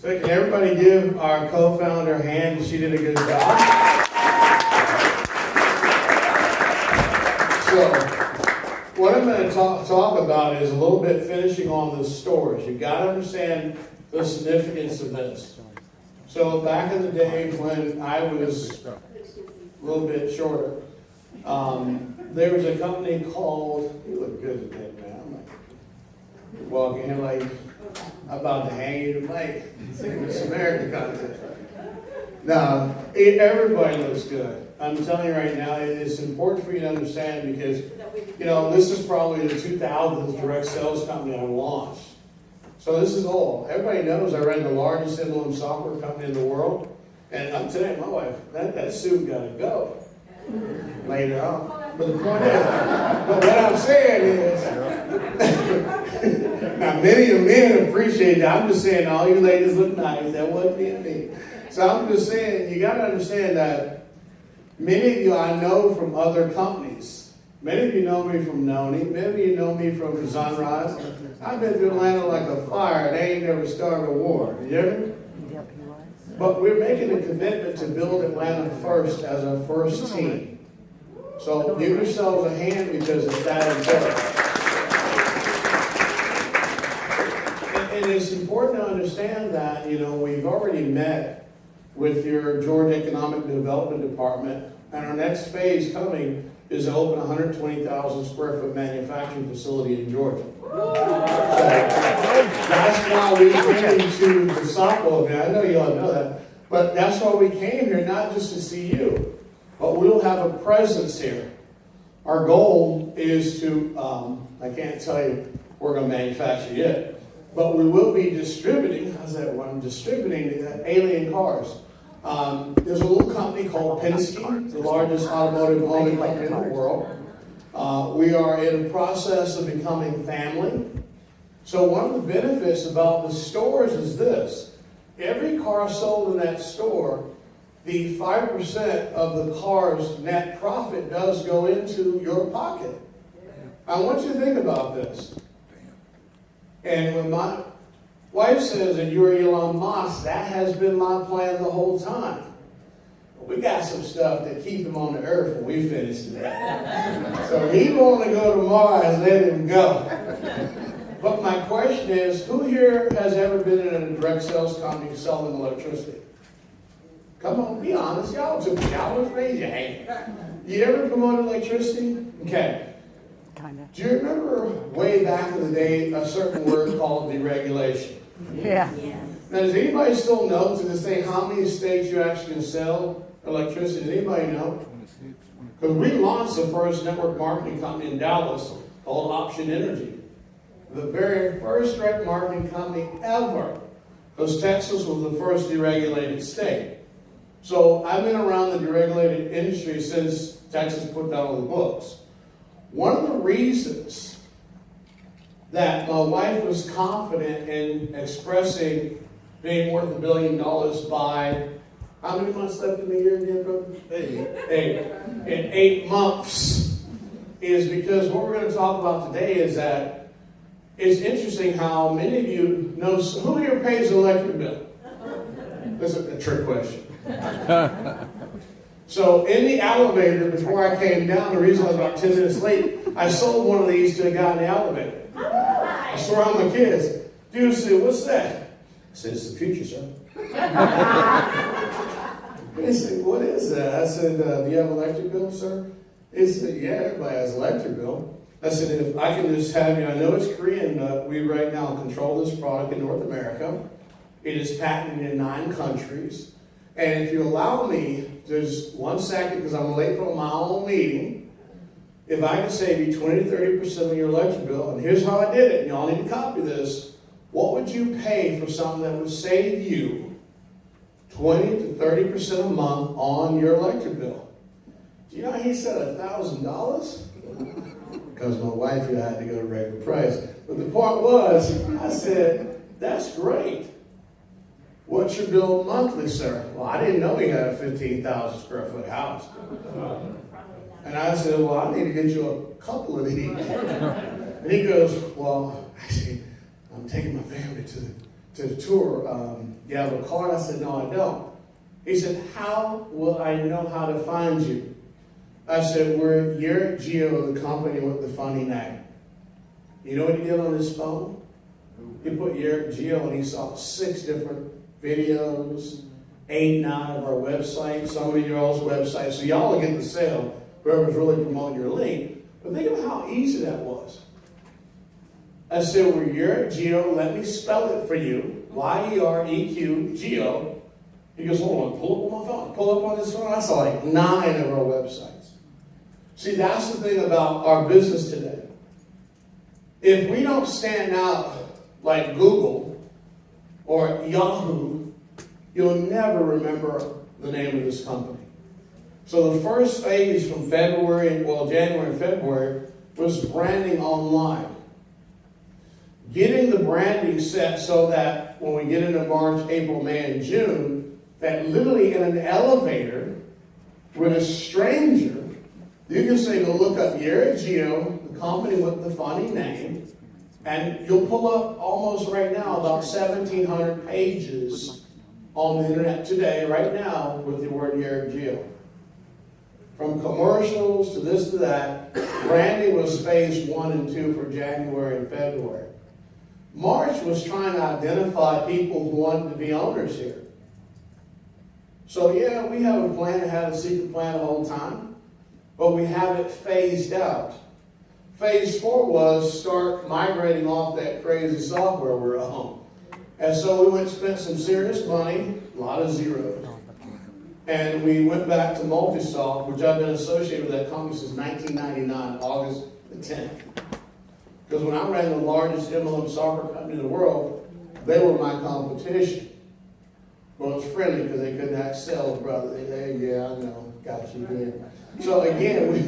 So can everybody give our co-founder a hand? She did a good job. So what I'm going to talk about is a little bit finishing on the stores. You've got to understand the significance of this. So back in the day when I was a little bit shorter, there was a company called, you look good today, man. I'm like, you're walking in like, I'm about to hang you tonight. It's American content. Now, everybody looks good. I'm telling you right now, it's important for you to understand because, you know, this is probably the 2000s direct sales company I launched. So this is old. Everybody knows I ran the largest in-home software company in the world. And I'm telling my wife, that suit got to go later on. But the point is, but what I'm saying is, now many of the men appreciate that. I'm just saying all you ladies look nice. That wasn't being me. So I'm just saying, you got to understand that many of you I know from other companies. Many of you know me from Noni. Many of you know me from Sunrise. I've been through Atlanta like a fire. They ain't never started a war. You hear me? But we're making a commitment to build Atlanta first as our first team. So give yourselves a hand because it's that important. And it's important to understand that, you know, we've already met with your Georgia Economic Development Department, and our next phase coming is to open a 120,000 square foot manufacturing facility in Georgia. So that's why we came to the softball event. I know you all know that, but that's why we came here, not just to see you, but we'll have a presence here. Our goal is to, I can't tell you we're going to manufacture yet, but we will be distributing, how's that one? Distributing alien cars. There's a little company called Penske, the largest automotive holding company in the world. We are in the process of becoming family. So one of the benefits about the stores is this. Every car sold in that store, the 5% of the car's net profit does go into your pocket. I want you to think about this. And when my wife says that you're Elon Musk, that has been my plan the whole time. We got some stuff to keep him on the earth when we finish today. So he want to go to Mars, let him go. But my question is, who here has ever been in a direct sales company selling electricity? Come on, be honest. Y'all took y'all raise your hand. You ever promoted electricity? Okay. Kinda. Do you remember way back in the day a certain word called deregulation? Yeah. Now, does anybody still know to this day how many states you actually can sell electricity? Does anybody know? Because we launched the first network marketing company in Dallas called Option Energy. The very first direct marketing company ever. Because Texas was the first deregulated state. So I've been around the deregulated industry since Texas put that on the books. One of the reasons that my wife was confident in expressing being worth $1 billion by, how many months left in the year again, brother? 8. In 8 months, is because what we're going to talk about today is that it's interesting how many of you know, who here pays an electric bill? That's a trick question. So in the elevator, before I came down, the reason I was about 10 minutes late, I sold one of these to a guy in the elevator. I swear on my kids. Dude said, what's that? I said, it's the future, sir. He said, what is that? I said, do you have an electric bill, sir? He said, yeah, everybody has an electric bill. I said, if I can just have you, I know it's Korean, but we right now control this product in North America. It is patented in 9 countries. And if you allow me, just 1 second, because I'm late for my own meeting, if I can save you 20 to 30% of your electric bill, and here's how I did it, and y'all need to copy this, what would you pay for something that would save you 20 to 30% a month on your electric bill? Do you know he said $1,000? Because my wife and I had to go to regular price. But the point was, I said, that's great. What's your bill monthly, sir? Well, I didn't know he had a 15,000 square foot house. And I said, well, I need to get you a couple of these. And he goes, well, actually, I'm taking my family to to the tour, you have a card? I said, no, I don't. He said, how will I know how to find you? I said, we're Yereq GEO, the company with the funny name. You know what he did on his phone? He put Yereq GEO and he saw 6 different videos, 8, 9 of our websites, some of y'all's websites. So y'all will get the sale, whoever's really promoting your link. But think of how easy that was. I said, we're Yereq GEO. Let me spell it for you. Yereq GEO. He goes, hold on, pull up on my phone. Pull up on this phone. I saw like 9 of our websites. See, that's the thing about our business today. If we don't stand out like Google or Yahoo, you'll never remember the name of this company. So the first phase from January and February was branding online. Getting the branding set so that when we get into March, April, May, and June, that literally in an elevator with a stranger, you can say, go look up Yereq GEO, the company with the funny name, and you'll pull up almost right now about 1,700 pages on the internet today, right now, with the word Yereq GEO. From commercials to this to that, branding was phase 1 and 2 for January and February. March was trying to identify people who wanted to be owners here. So yeah, we have a plan, had a secret plan the whole time, but we have it phased out. Phase 4 was start migrating off that crazy software we're on. And so we went and spent some serious money, a lot of zeros. And we went back to Multisoft, which I've been associated with that company since 1999, August the 10th. Because when I ran the largest MLM software company in the world, they were my competition. Well, it was friendly because they couldn't act sales, brother. They said, hey, yeah, I know, got you good. So again, we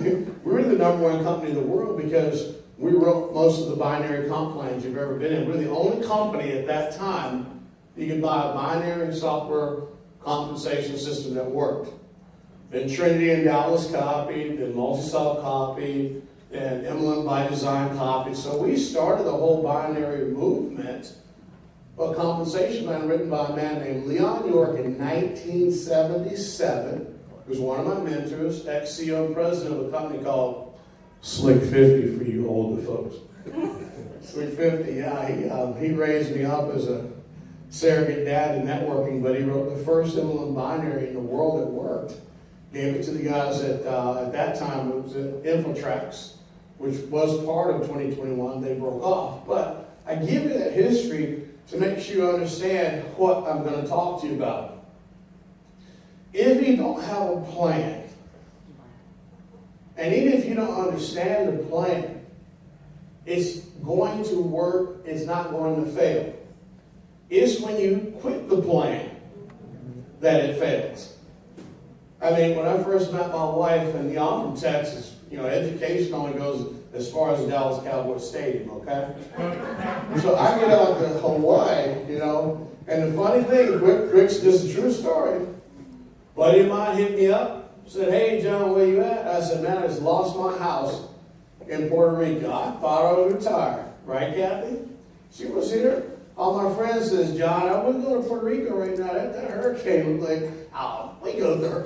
were the #1 company in the world because we wrote most of the binary comp plans you've ever been in. We're the only company at that time you could buy a binary software compensation system that worked. Then Trinity and Dallas copied, then Multisoft copied, and MLM by Design copied. So we started the whole binary movement, a compensation plan written by a man named Leon York in 1977. He was one of my mentors, ex-CEO and president of a company called Slick 50 for you older folks. Slick 50, yeah, he raised me up as a surrogate dad in networking, but he wrote the first MLM binary in the world that worked. Gave it to the guys at that time, it was Infotrax, which was part of 2021, they broke off. But I give you that history to make sure you understand what I'm going to talk to you about. If you don't have a plan, and even if you don't understand the plan, it's going to work, it's not going to fail. It's when you quit the plan that it fails. I mean, when I first met my wife, and I'm from Texas, education only goes as far as the Dallas Cowboys Stadium, okay? So I get out to Hawaii, and the funny thing, Rick's just a true story. Buddy of mine hit me up, said, hey, John, where you at? I said, man, I just lost my house in Puerto Rico. I thought I was retired. Right, Kathy? She was here. All my friends says, John, I wouldn't go to Puerto Rico right now. That hurricane looked like, we go through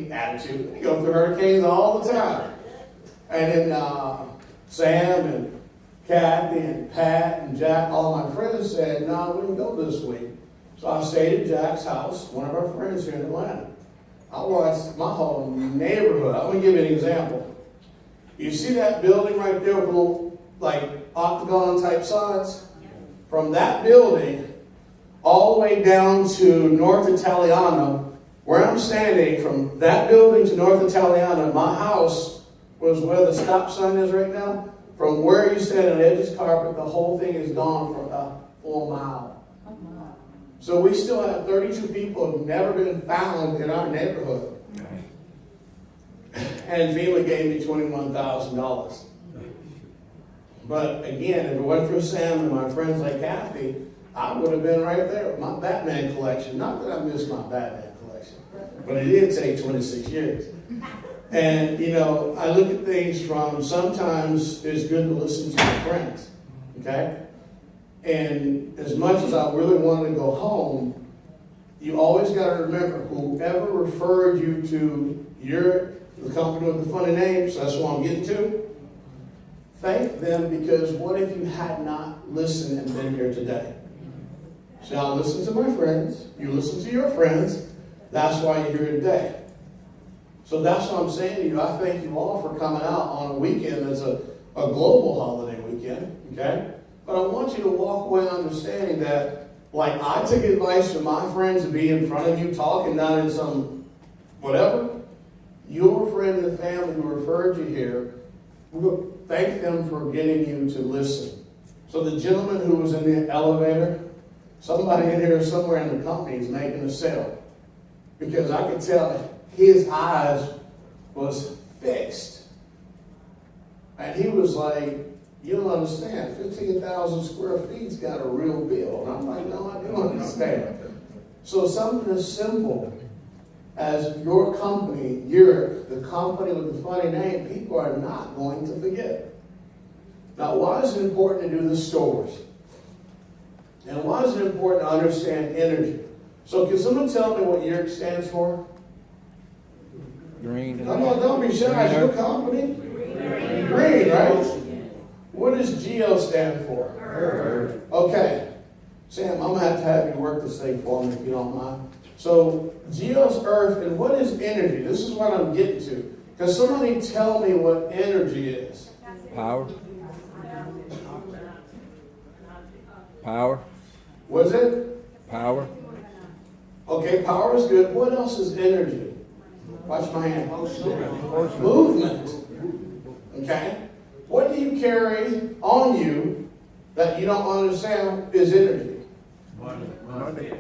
attitude. We go through hurricanes all the time. And then Sam and Kathy and Pat and Jack, all my friends said, no, I wouldn't go this week. So I stayed at Jack's house, one of our friends here in Atlanta. I watched my whole neighborhood. I'm going to give you an example. You see that building right there with little, octagon type sides? From that building all the way down to North Italiano, where I'm standing, from that building to North Italiano, my house was where the stop sign is right now. From where you stand on the edge of carpet, the whole thing is gone for a full mile. So we still have 32 people who have never been found in our neighborhood. And FEMA gave me $21,000. But again, if it wasn't for Sam and my friends like Kathy, I would have been right there with my Batman collection. Not that I missed my Batman collection, but it did take 26 years. And, I look at things from sometimes it's good to listen to your friends, okay? And as much as I really wanted to go home, you always got to remember, whoever referred you to the company with the funny name, so that's what I'm getting to, thank them, because what if you had not listened and been here today? So now listen to my friends, you listen to your friends, that's why you're here today. So that's what I'm saying to you. I thank you all for coming out on a weekend that's a global holiday weekend, okay? But I want you to walk away understanding that, like I took advice from my friends to be in front of you talking, not in some whatever, your friend and family who referred you here, thank them for getting you to listen. So the gentleman who was in the elevator, somebody in here somewhere in the company is making a sale. Because I could tell his eyes was fixed. And he was like, you don't understand, 15,000 square feet's got a real bill. And I'm like, no, I do understand. So something as simple as your company, Yereq, the company with the funny name, people are not going to forget. Now, why is it important to do the stores? And why is it important to understand energy? So can someone tell me what Yereq stands for? Green. Come on, don't be shy. It's your company. Green, right? What does GEO stand for? Earth. Okay. Sam, I'm going to have you work this thing for me if you don't mind. So, GEO's Earth, and what is energy? This is what I'm getting to. Can somebody tell me what energy is? Power. Power. Was it? Power. Okay, power is good. What else is energy? Watch my hand. Movement. Okay? What do you carry on you that you don't understand is energy? Money.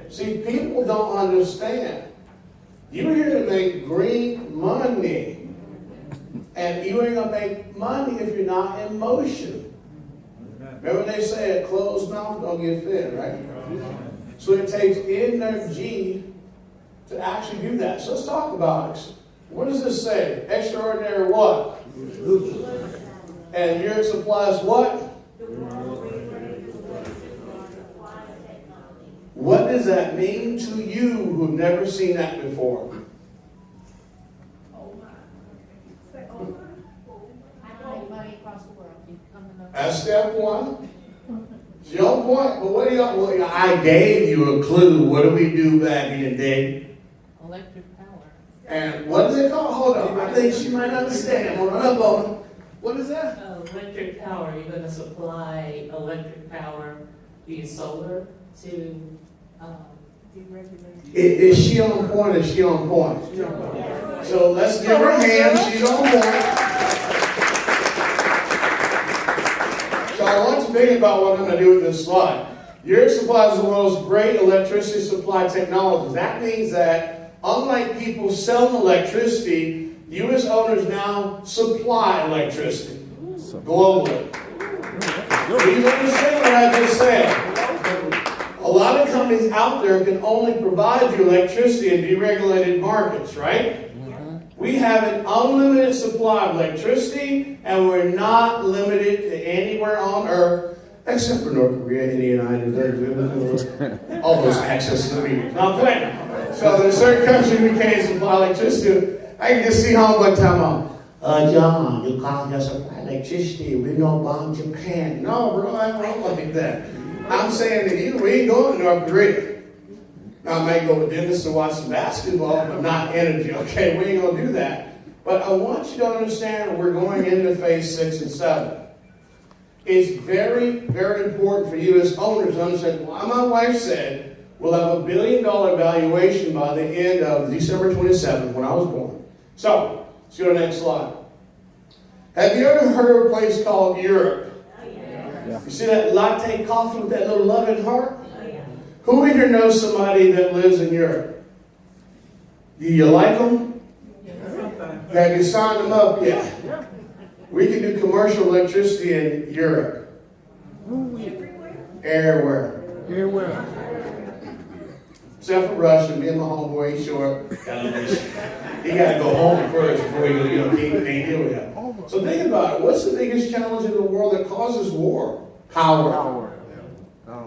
See, people don't understand. You're here to make green money. And you ain't going to make money if you're not in motion. Remember they say a closed mouth don't get fed, right? So it takes energy to actually do that. So let's talk about it. What does this say? Extraordinary what? And Yereq supplies what? What does that mean to you who've never seen that before? That's step one. It's your point, but what do y'all? Well, I gave you a clue. What do we do back in the day? Electric power. And what is it called? Hold on. I think she might understand. I'm gonna run up on her. What is that? Electric power. You're going to supply electric power via solar to deregulate. Is she on point or is she on point? So let's give her a hand. She's on point. So I want to think about what I'm going to do with this slide. Yereq supplies the world's great electricity supply technologies. That means that unlike people selling electricity, you as owners now supply electricity globally. Do you understand what I just said? A lot of companies out there can only provide you electricity in deregulated markets, right? We have an unlimited supply of electricity, and we're not limited to anywhere on Earth, except for North Korea and the United States. All those access to the media. Not playing. So there's certain countries we can't supply electricity to. I can just see home one time John, you can't just supply electricity. We don't bomb Japan. No, bro, I don't like that. I'm saying to you, we ain't going to North Korea. Now, I may go with Dennis to watch some basketball, but not energy, okay? We ain't going to do that. But I want you to understand we're going into phase 6 and 7. It's very, very important for you as owners to understand why my wife said we'll have $1 billion valuation by the end of December 27th when I was born. So, let's go to the next slide. Have you ever heard of a place called Yereq? Yeah. You see that latte coffee with that little loving heart? Who here knows somebody that lives in Yereq? Do you like them? Have you signed them up yet? We can do commercial electricity in Yereq. Everywhere. Except for Rustin, me and my homeboy, show up. He got to go home first before he can't deal with him. So think about it. What's the biggest challenge in the world that causes war? Power.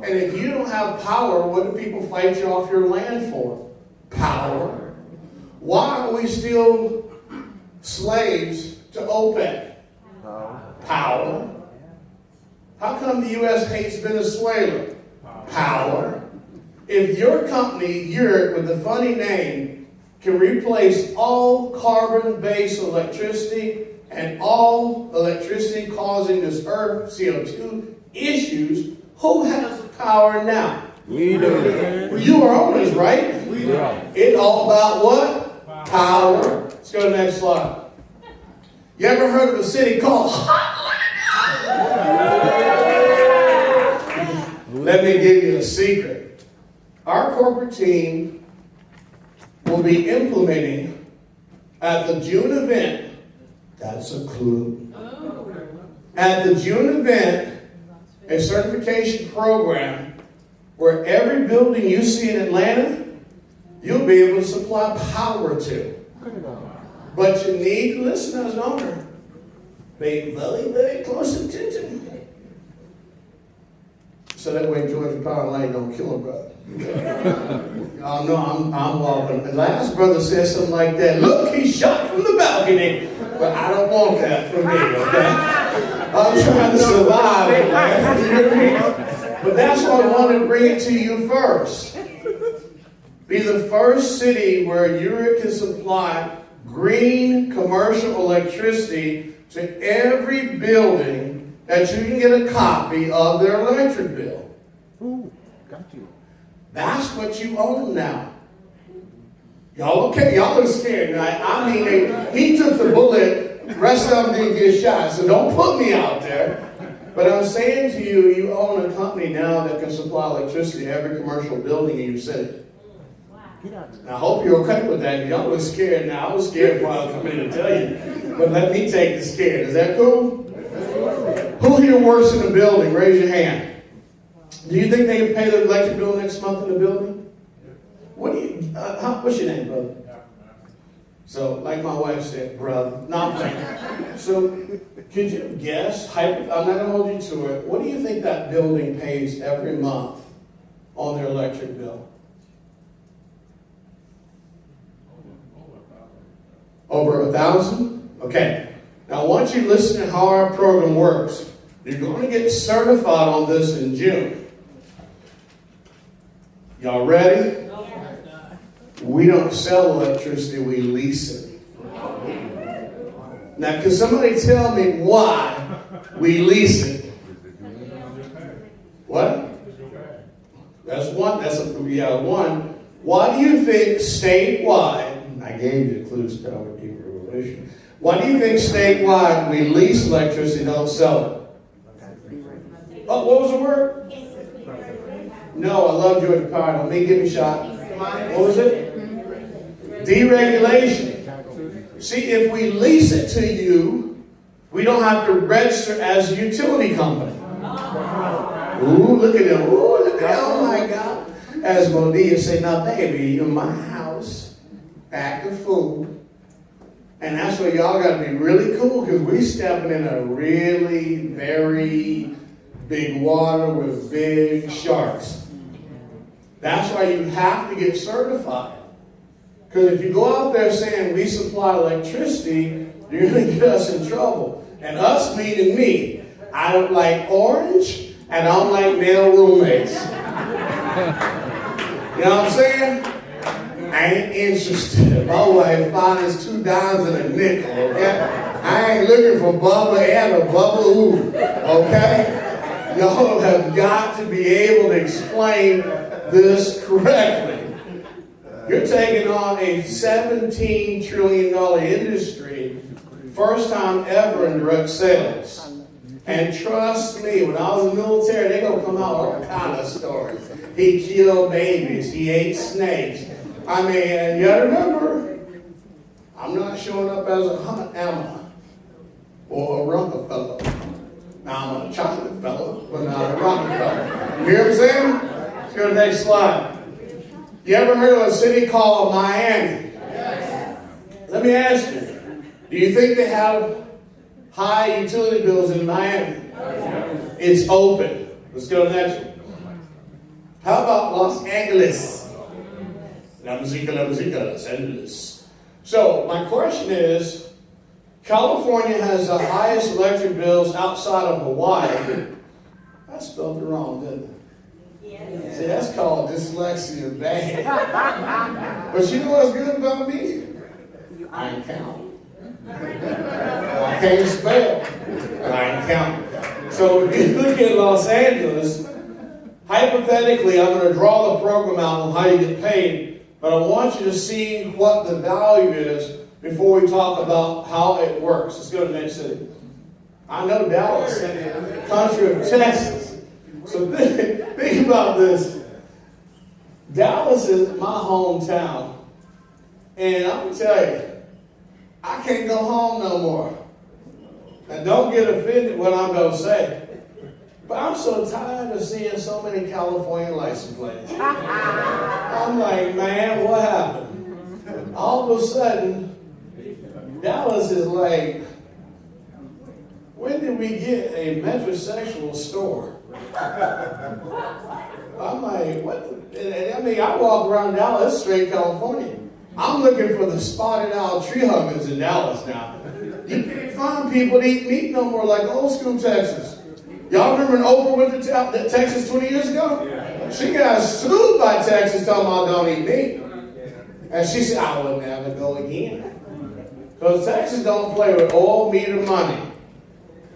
And if you don't have power, what do people fight you off your land for? Power. Why are we still slaves to OPEC? Power. How come the U.S. hates Venezuela? Power. If your company, Yereq, with the funny name, can replace all carbon-based electricity and all electricity causing this earth CO2 issues, who has the power now? We do. Well, you are owners, right? We do. It's all about what? Power. Let's go to the next slide. You ever heard of a city called Let me give you a secret. Our corporate team will be implementing at the June event. That's a clue. At the June event, a certification program where every building you see in Atlanta, you'll be able to supply power to. But you need to listen as an owner. Pay very, very close attention. So that way Georgia Power Line don't kill a brother. Y'all know I'm walking. The last brother said something like that. Look, he shot from the balcony. But I don't want that for me, okay? I'm trying to survive. You hear me? But that's why I want to bring it to you first. Be the first city where Yereq can supply green commercial electricity to every building that you can get a copy of their electric bill. Ooh, got you. That's what you own now. Y'all okay? Y'all are scared. I mean, he took the bullet. The rest of them didn't get shot. So don't put me out there. But I'm saying to you, you own a company now that can supply electricity to every commercial building in your city. Now, I hope you're okay with that. Y'all look scared now. I was scared before I was coming in to tell you. But let me take the scare. Is that cool? Who here works in the building? Raise your hand. Do you think they can pay their electric bill next month in the building? What do you? What's your name, brother? So, like my wife said, brother. Not playing. So, could you guess? I'm not going to hold you to it. What do you think that building pays every month on their electric bill? Over 1,000? Okay. Now, I want you to listen to how our program works. You're going to get certified on this in June. Y'all ready? We don't sell electricity, we lease it. Now, can somebody tell me why we lease it? What? That's one. One. Why do you think statewide, I gave you the clues, Power Deep Revolution. Why do you think statewide we lease electricity, don't sell it? Oh, what was the word? No, I love Georgia Power. Don't give me a shot. What was it? Deregulation. See, if we lease it to you, we don't have to register as a utility company. Ooh, look at them. Ooh, look at them. Oh my God. As Modia say, now baby, you're my house. Act a fool. And that's where y'all got to be really cool, because we stepping in a really very big water with big sharks. That's why you have to get certified. Because if you go out there saying we supply electricity, you're going to get us in trouble. And us meaning me. I don't like orange, and I don't like male roommates. You know what I'm saying? I ain't interested. My wife finds 2 dimes and a nickel, okay? I ain't looking for Bubba and a Bubba Ooh, okay? Y'all have got to be able to explain this correctly. You're taking on a $17 trillion industry, first time ever in direct sales. And trust me, when I was in the military, they're going to come out with all kind of stories. He killed babies. He ate snakes. I mean, and you gotta remember, I'm not showing up as a Hunt Amma or a Rockefeller. Now, I'm a chocolate fella, but not a Rockefeller. You hear what I'm saying? Let's go to the next slide. You ever heard of a city called Miami? Yes. Let me ask you, do you think they have high utility bills in Miami? Yes. It's open. Let's go to the next one. How about Los Angeles? La musica, Los Angeles. So my question is, California has the highest electric bills outside of Hawaii. I spelled it wrong, didn't I? Yes. See, that's called dyslexia bad. But you know what's good about me? I can count. I can't spell. I can count. So if you look at Los Angeles, hypothetically, I'm going to draw the program out on how you get paid, but I want you to see what the value is before we talk about how it works. Let's go to the next city. I know Dallas, the country of Texas. So think about this. Dallas is my hometown. And I'm going to tell you, I can't go home no more. And don't get offended what I'm going to say. But I'm so tired of seeing so many California license plates. I'm like, man, what happened? All of a sudden, Dallas is like, when did we get a metrosexual store? I'm like, what? I mean, I walk around Dallas, straight California. I'm looking for the spotted owl tree huggers in Dallas now. You can't find people to eat meat no more like old school Texas. Y'all remember when Oprah went to Texas 20 years ago? Yeah. She got sued by Texas talking about don't eat meat. And she said, I will never go again. Because Texas don't play with oil, meat, or money.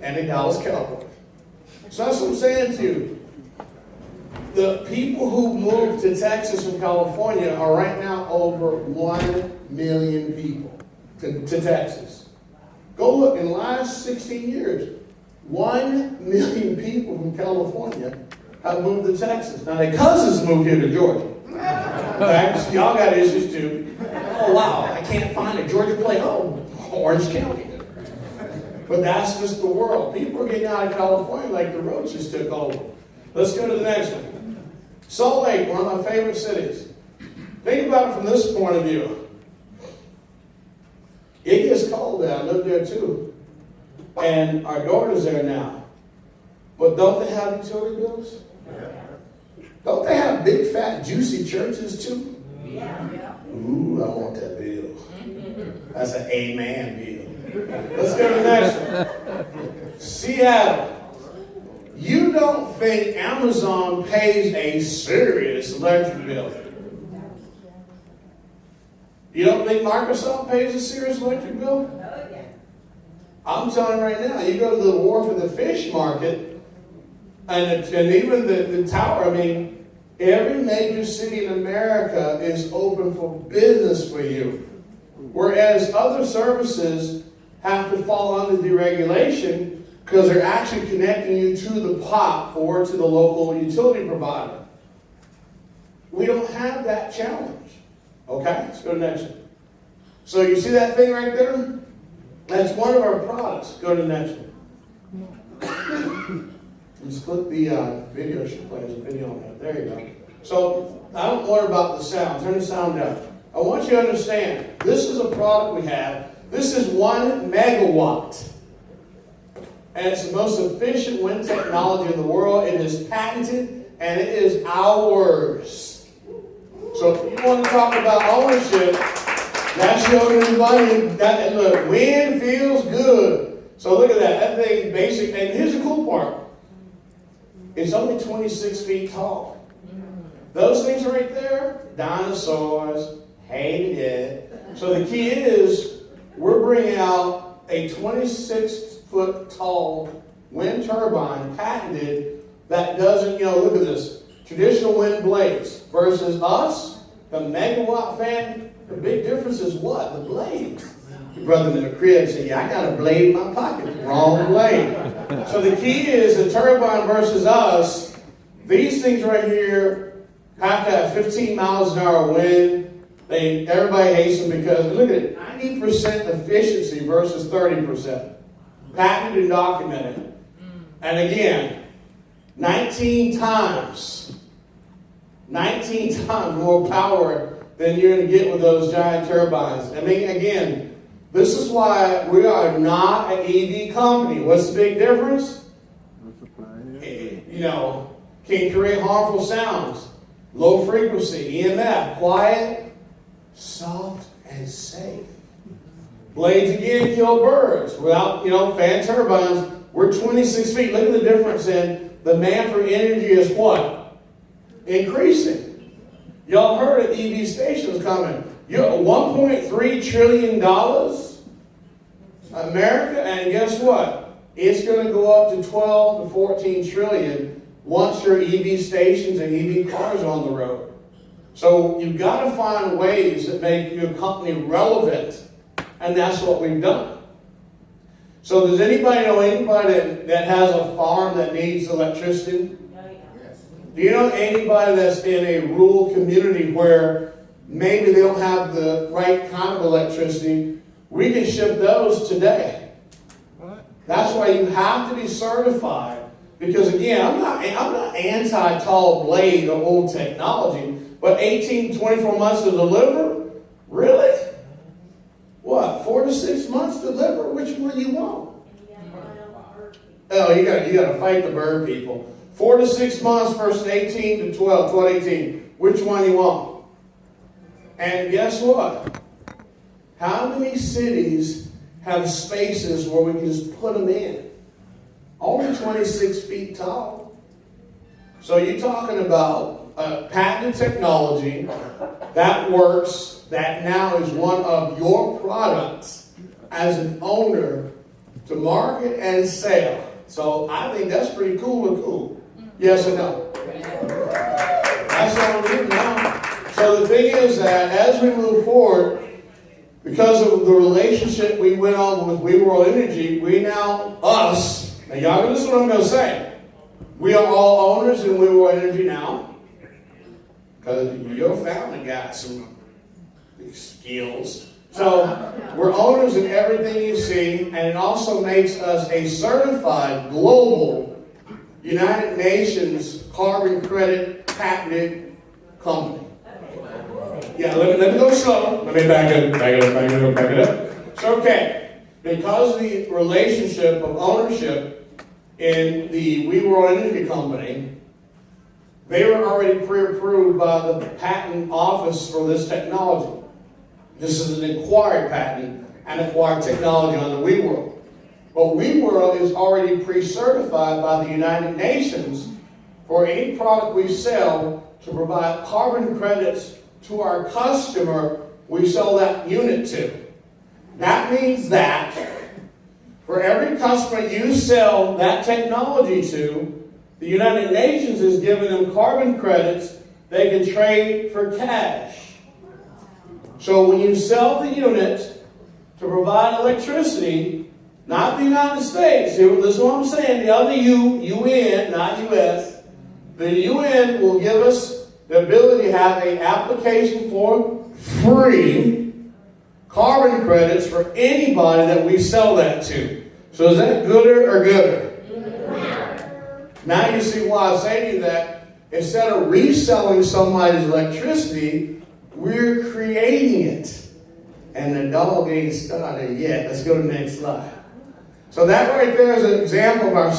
And in Dallas Cowboys. So that's what I'm saying to you. The people who moved to Texas from California are right now over 1 million people to Texas. Go look, in the last 16 years, 1 million people from California have moved to Texas. Now, their cousins moved here to Georgia. Okay? So y'all got issues too. Oh, wow, I can't find a Georgia play. Oh, Orange County. But that's just the world. People are getting out of California like the roaches took over. Let's go to the next one. Salt Lake, one of my favorite cities. Think about it from this point of view. It gets cold there. I live there too. And our daughter's there now. But don't they have utility bills? Don't they have big, fat, juicy churches too? Yeah. Ooh, I want that bill. That's an amen bill. Let's go to the next one. Seattle. You don't think Amazon pays a serious electric bill? You don't think Microsoft pays a serious electric bill? I'm telling you right now, you go to the wharf and the fish market, and even the tower, I mean, every major city in America is open for business for you. Whereas other services have to fall under deregulation because they're actually connecting you to the POP or to the local utility provider. We don't have that challenge. Okay, let's go to the next one. So you see that thing right there? That's one of our products. Go to the next one. Just click the video. She plays a video on that. There you go. So I don't worry about the sound. Turn the sound down. I want you to understand, this is a product we have. This is 1 megawatt. And it's the most efficient wind technology in the world. It is patented, and it is ours. So if you want to talk about ownership, that's your money. And look, wind feels good. So look at that. That thing basic. And here's the cool part. It's only 26 feet tall. Those things right there, dinosaurs, hated it. So the key is, we're bringing out a 26-foot tall wind turbine, patented, that doesn't, look at this. Traditional wind blades versus us, the megawatt fan. The big difference is what? The blades. Your brother in the crib said, yeah, I got a blade in my pocket. Wrong blade. So the key is the turbine versus us. These things right here have to have 15 miles an hour wind. Everybody hates them because, look at it, 90% efficiency versus 30%. Patented and documented. And again, 19 times more power than you're going to get with those giant turbines. I mean, again, this is why we are not an EV company. What's the big difference? Can create harmful sounds. Low frequency, EMF, quiet, soft, and safe. Blades again kill birds without, fan turbines. We're 26 feet. Look at the difference in the demand for energy is what? Increasing. Y'all heard of EV stations coming. $1.3 trillion America, and guess what? It's going to go up to 12 to 14 trillion once your EV stations and EV cars are on the road. So you've got to find ways that make your company relevant, and that's what we've done. So does anybody know anybody that has a farm that needs electricity? Do you know anybody that's in a rural community where maybe they don't have the right kind of electricity? We can ship those today. That's why you have to be certified. Because again, I'm not anti-tall blade or old technology, but 18, 24 months to deliver? Really? What, 4 to 6 months to deliver? Which one you want? Oh, you got to fight the bird people. 4 to 6 months versus 18 to 12, 18. Which one you want? And guess what? How many cities have spaces where we can just put them in? Only 26 feet tall. So you're talking about patented technology that works, that now is one of your products as an owner to market and sell. So I think that's pretty cool. Yes or no? That's all we do now. So the thing is that as we move forward, because of the relationship we went on with We World Energy, we now, now y'all listen to what I'm going to say. We are all owners in We World Energy now. Because your family got some skills. So we're owners in everything you see, and it also makes us a certified global United Nations carbon credit patented company. Yeah, let me go slow. Let me back it up. So, okay, because of the relationship of ownership in the We World Energy Company, they were already pre-approved by the patent office for this technology. This is an acquired patent and acquired technology on the We World. But We World is already pre-certified by the United Nations for any product we sell to provide carbon credits to our customer we sell that unit to. That means that for every customer you sell that technology to, the United Nations is giving them carbon credits they can trade for cash. So when you sell the unit to provide electricity, not the United States, this is what I'm saying, the other UN, not US, the UN will give us the ability to have an application for free carbon credits for anybody that we sell that to. So is that gooder or gooder? Now you see why I say to you that instead of reselling somebody's electricity, we're creating it. And the dog ain't started yet. Let's go to the next slide. So that right there is an example of our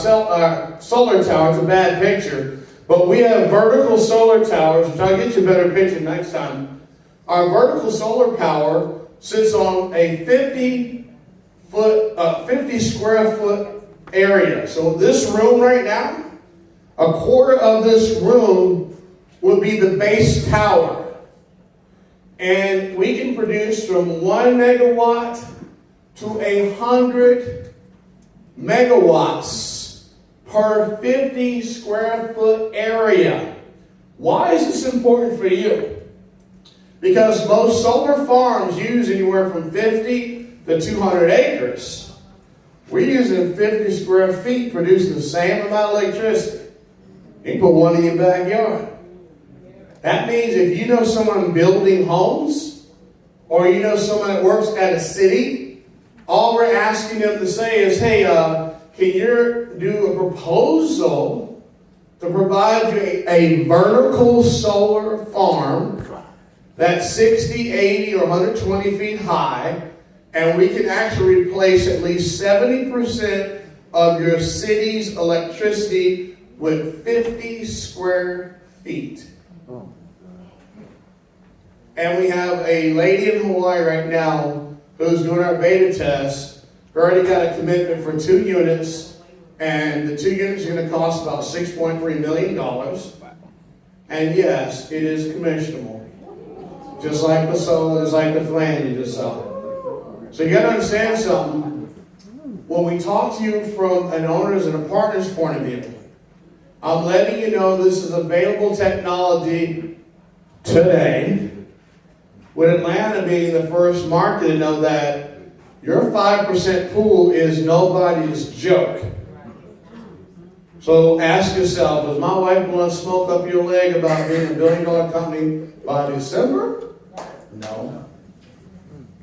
solar tower. It's a bad picture. But we have vertical solar towers, which I'll get you a better picture next time. Our vertical solar power sits on a 50 square foot area. So this room right now, a quarter of this room would be the base tower. And we can produce from 1 megawatt to 100 megawatts per 50 square foot area. Why is this important for you? Because most solar farms use anywhere from 50 to 200 acres. We're using 50 square feet, producing the same amount of electricity. You can put one in your backyard. That means if you know someone building homes, or you know someone that works at a city, all we're asking them to say is, hey, can you do a proposal to provide you a vertical solar farm that's 60, 80, or 120 feet high, and we can actually replace at least 70% of your city's electricity with 50 square feet. And we have a lady in Hawaii right now who's doing our beta test. We already got a commitment for 2 units, and the 2 units are going to cost about $6.3 million. And yes, it is commissionable. Just like the solar, just like the fan you just saw. So you got to understand something. When we talk to you from an owner's and a partner's point of view, I'm letting you know this is available technology today. With Atlanta being the first market to know that your 5% pool is nobody's joke. So ask yourself, is my wife going to smoke up your leg about being a $1 billion company by December? No.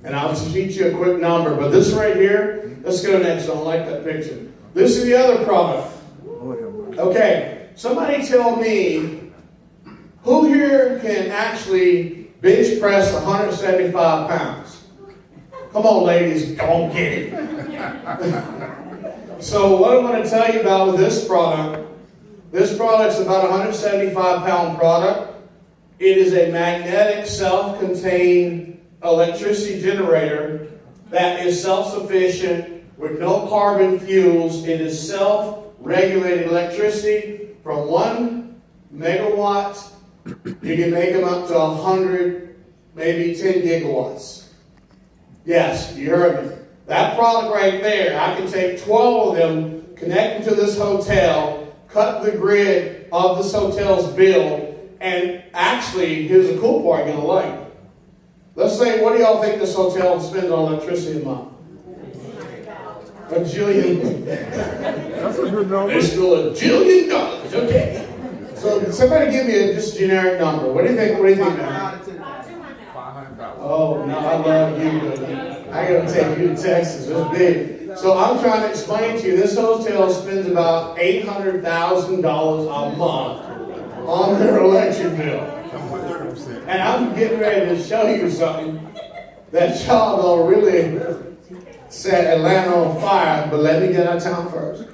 And I'll just teach you a quick number, but this right here, let's go next. I don't like that picture. This is the other product. Okay, somebody tell me who here can actually bench press 175 pounds. Come on, ladies, don't get it. So what I'm going to tell you about with this product's about a 175-pound product. It is a magnetic, self-contained electricity generator that is self-sufficient with no carbon fuels. It is self-regulated electricity from 1 megawatt. You can make them up to 100, maybe 10 gigawatts. Yes, you heard me. That product right there, I can take 12 of them, connect them to this hotel, cut the grid of this hotel's bill, and actually, here's the cool part you're going to like. Let's say, what do y'all think this hotel spends on electricity a month? $1 jillion. That's a good number. It's still $1 jillion, okay. So somebody give me a just generic number. What do you think? What do you think, man? 500,000. Oh no, I love you, buddy. I gotta take you to Texas. It's big. So I'm trying to explain to you. This hotel spends about $800,000 a month on their electric bill. And I'm getting ready to show you something that y'all don't really set Atlanta on fire. But let me get out of town first.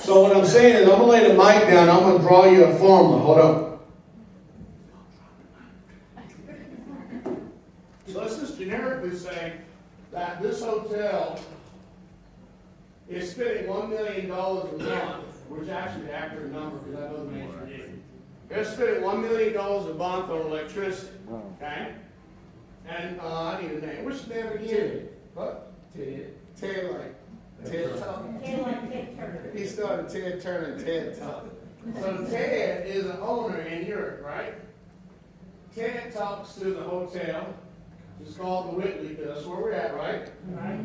So what I'm saying is, I'm going to lay the mic down. I'm going to draw you a formula. Hold up. So let's just generically say that this hotel is spending $1 million a month, which actually is an accurate number because I know the major did. They're spending $1 million a month on electricity. Okay? And I need a name. What's your name again? What? Ted. Ted like. Ted Talk. He started Ted Turner TED Talk. So Ted is an owner in Europe, right? Ted talks to the hotel. It's called the Whitley, because that's where we're at, right? Right.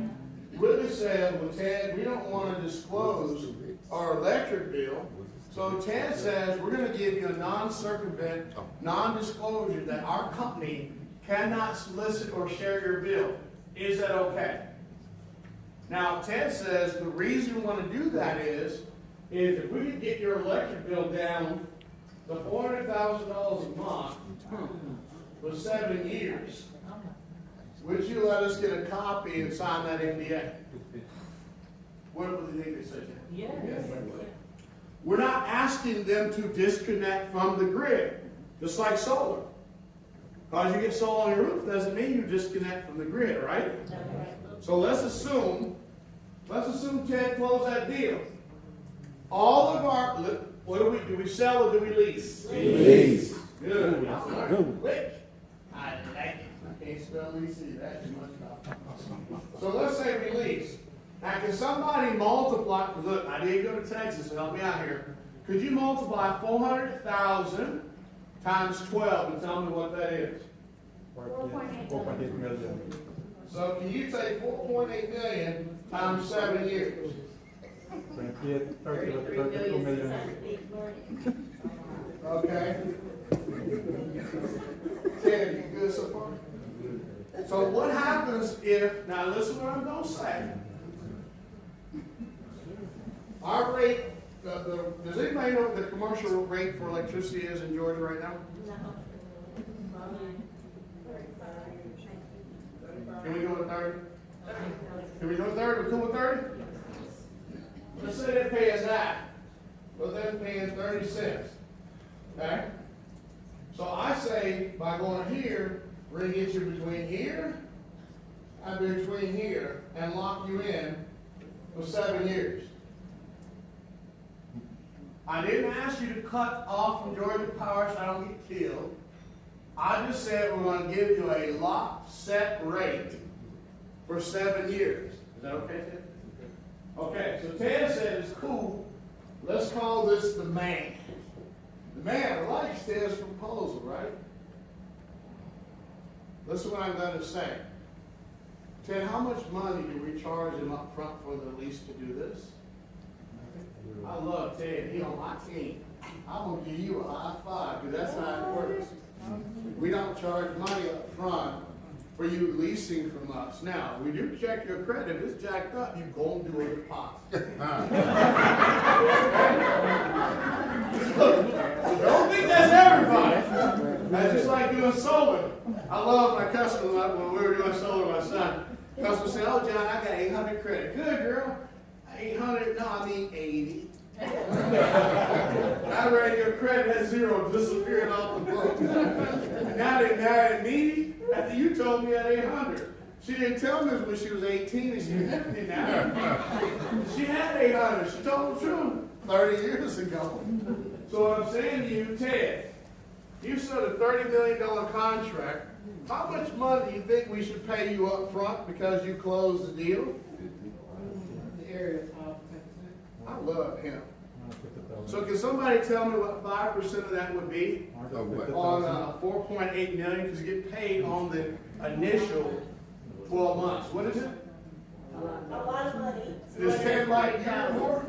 Whitley says, well, Ted, we don't want to disclose our electric bill. So Ted says, we're going to give you a non-circumvent, non-disclosure that our company cannot solicit or share your bill. Is that okay? Now, Ted says the reason we want to do that is if we can get your electric bill down to $400,000 a month for 7 years, would you let us get a copy and sign that NDA? What would you think they said? Yes. We're not asking them to disconnect from the grid, just like solar. Because you get solar on your roof doesn't mean you disconnect from the grid, right? So let's assume Ted closed that deal. All of our, what do we sell or do we lease? Lease. Good. Quick. I like it. I can't spell lease either. That's too much about. So let's say we lease. Now can somebody multiply, look, I did go to Texas, so help me out here. Could you multiply 400,000 times 12 and tell me what that is? 4.8 million. So can you take 4.8 million times 7 years? 32 million. Okay. Ted, you good so far? So what happens if, now listen to what I'm going to say. Our rate, does anybody know what the commercial rate for electricity is in Georgia right now? Can we go to 30? Can we go to 30? We're cool with 30? Let's say they're paying that, but they're paying 30 cents. Okay? So I say, by going here, we're gonna get you between here and between here and lock you in for 7 years. I didn't ask you to cut off from Georgia Power so I don't get killed. I just said we're gonna give you a lock set rate for 7 years. Is that okay, Ted? Okay, so Ted said it's cool. Let's call this the man. The man likes Ted's proposal, right? Listen to what I'm going to say. Ted, how much money do we charge him up front for the lease to do this? I love Ted. He on my team. I'm going to give you a high five because that's how it works. We don't charge money up front for you leasing from us. Now, we do check your credit. If it's jacked up, you go and do a deposit. So don't think that's everybody. That's just like doing solar. I love my customer when we were doing solar with my son. Customer said, "Oh, John, I got 800 credit." "Good, girl. 800? No, I mean 80. I read your credit had zero disappearing off the book. And now they married me after you told me at 800. She didn't tell me when she was 18 and she's 50 now. She had 800. She told the truth 30 years ago. So what I'm saying to you, Ted, you said a $30 million contract. How much money do you think we should pay you up front because you closed the deal? The area of 10%. I love him. So can somebody tell me what 5% of that would be on 4.8 million? Because you get paid on the initial 12 months. What is it? A lot of money. Is Ted like year more?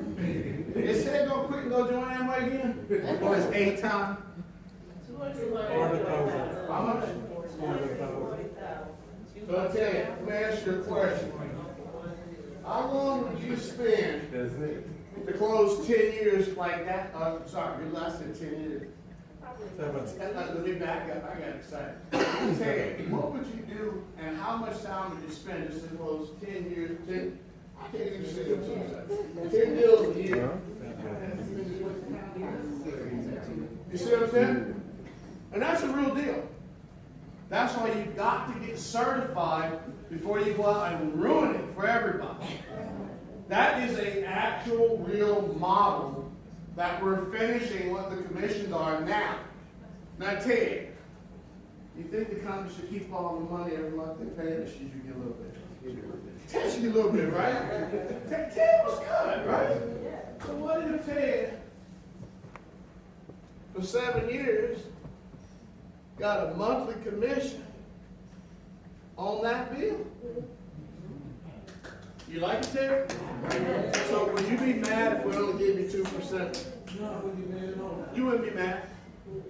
Is Ted gonna quit and go join Amway again? Or is 8 time? How much? So Ted, let me ask you a question. How long would you spend to close 10 years like that? Sorry, it lasted 10 years. Let me back up. I got excited. Ted, what would you do and how much time would you spend just to close 10 years? I can't even say it. 10 deals a year. You see what I'm saying? And that's a real deal. That's why you've got to get certified before you go out and ruin it for everybody. That is an actual real model that we're finishing what the commissions are now. Now, Ted, you think the company should keep all the money every month they pay, or should you get a little bit? Ted should get a little bit, right? Ted was good, right? So what if Ted, for 7 years, got a monthly commission on that bill? You like it, Ted? So would you be mad if we only gave you 2%? No, I wouldn't be mad at all. You wouldn't be mad.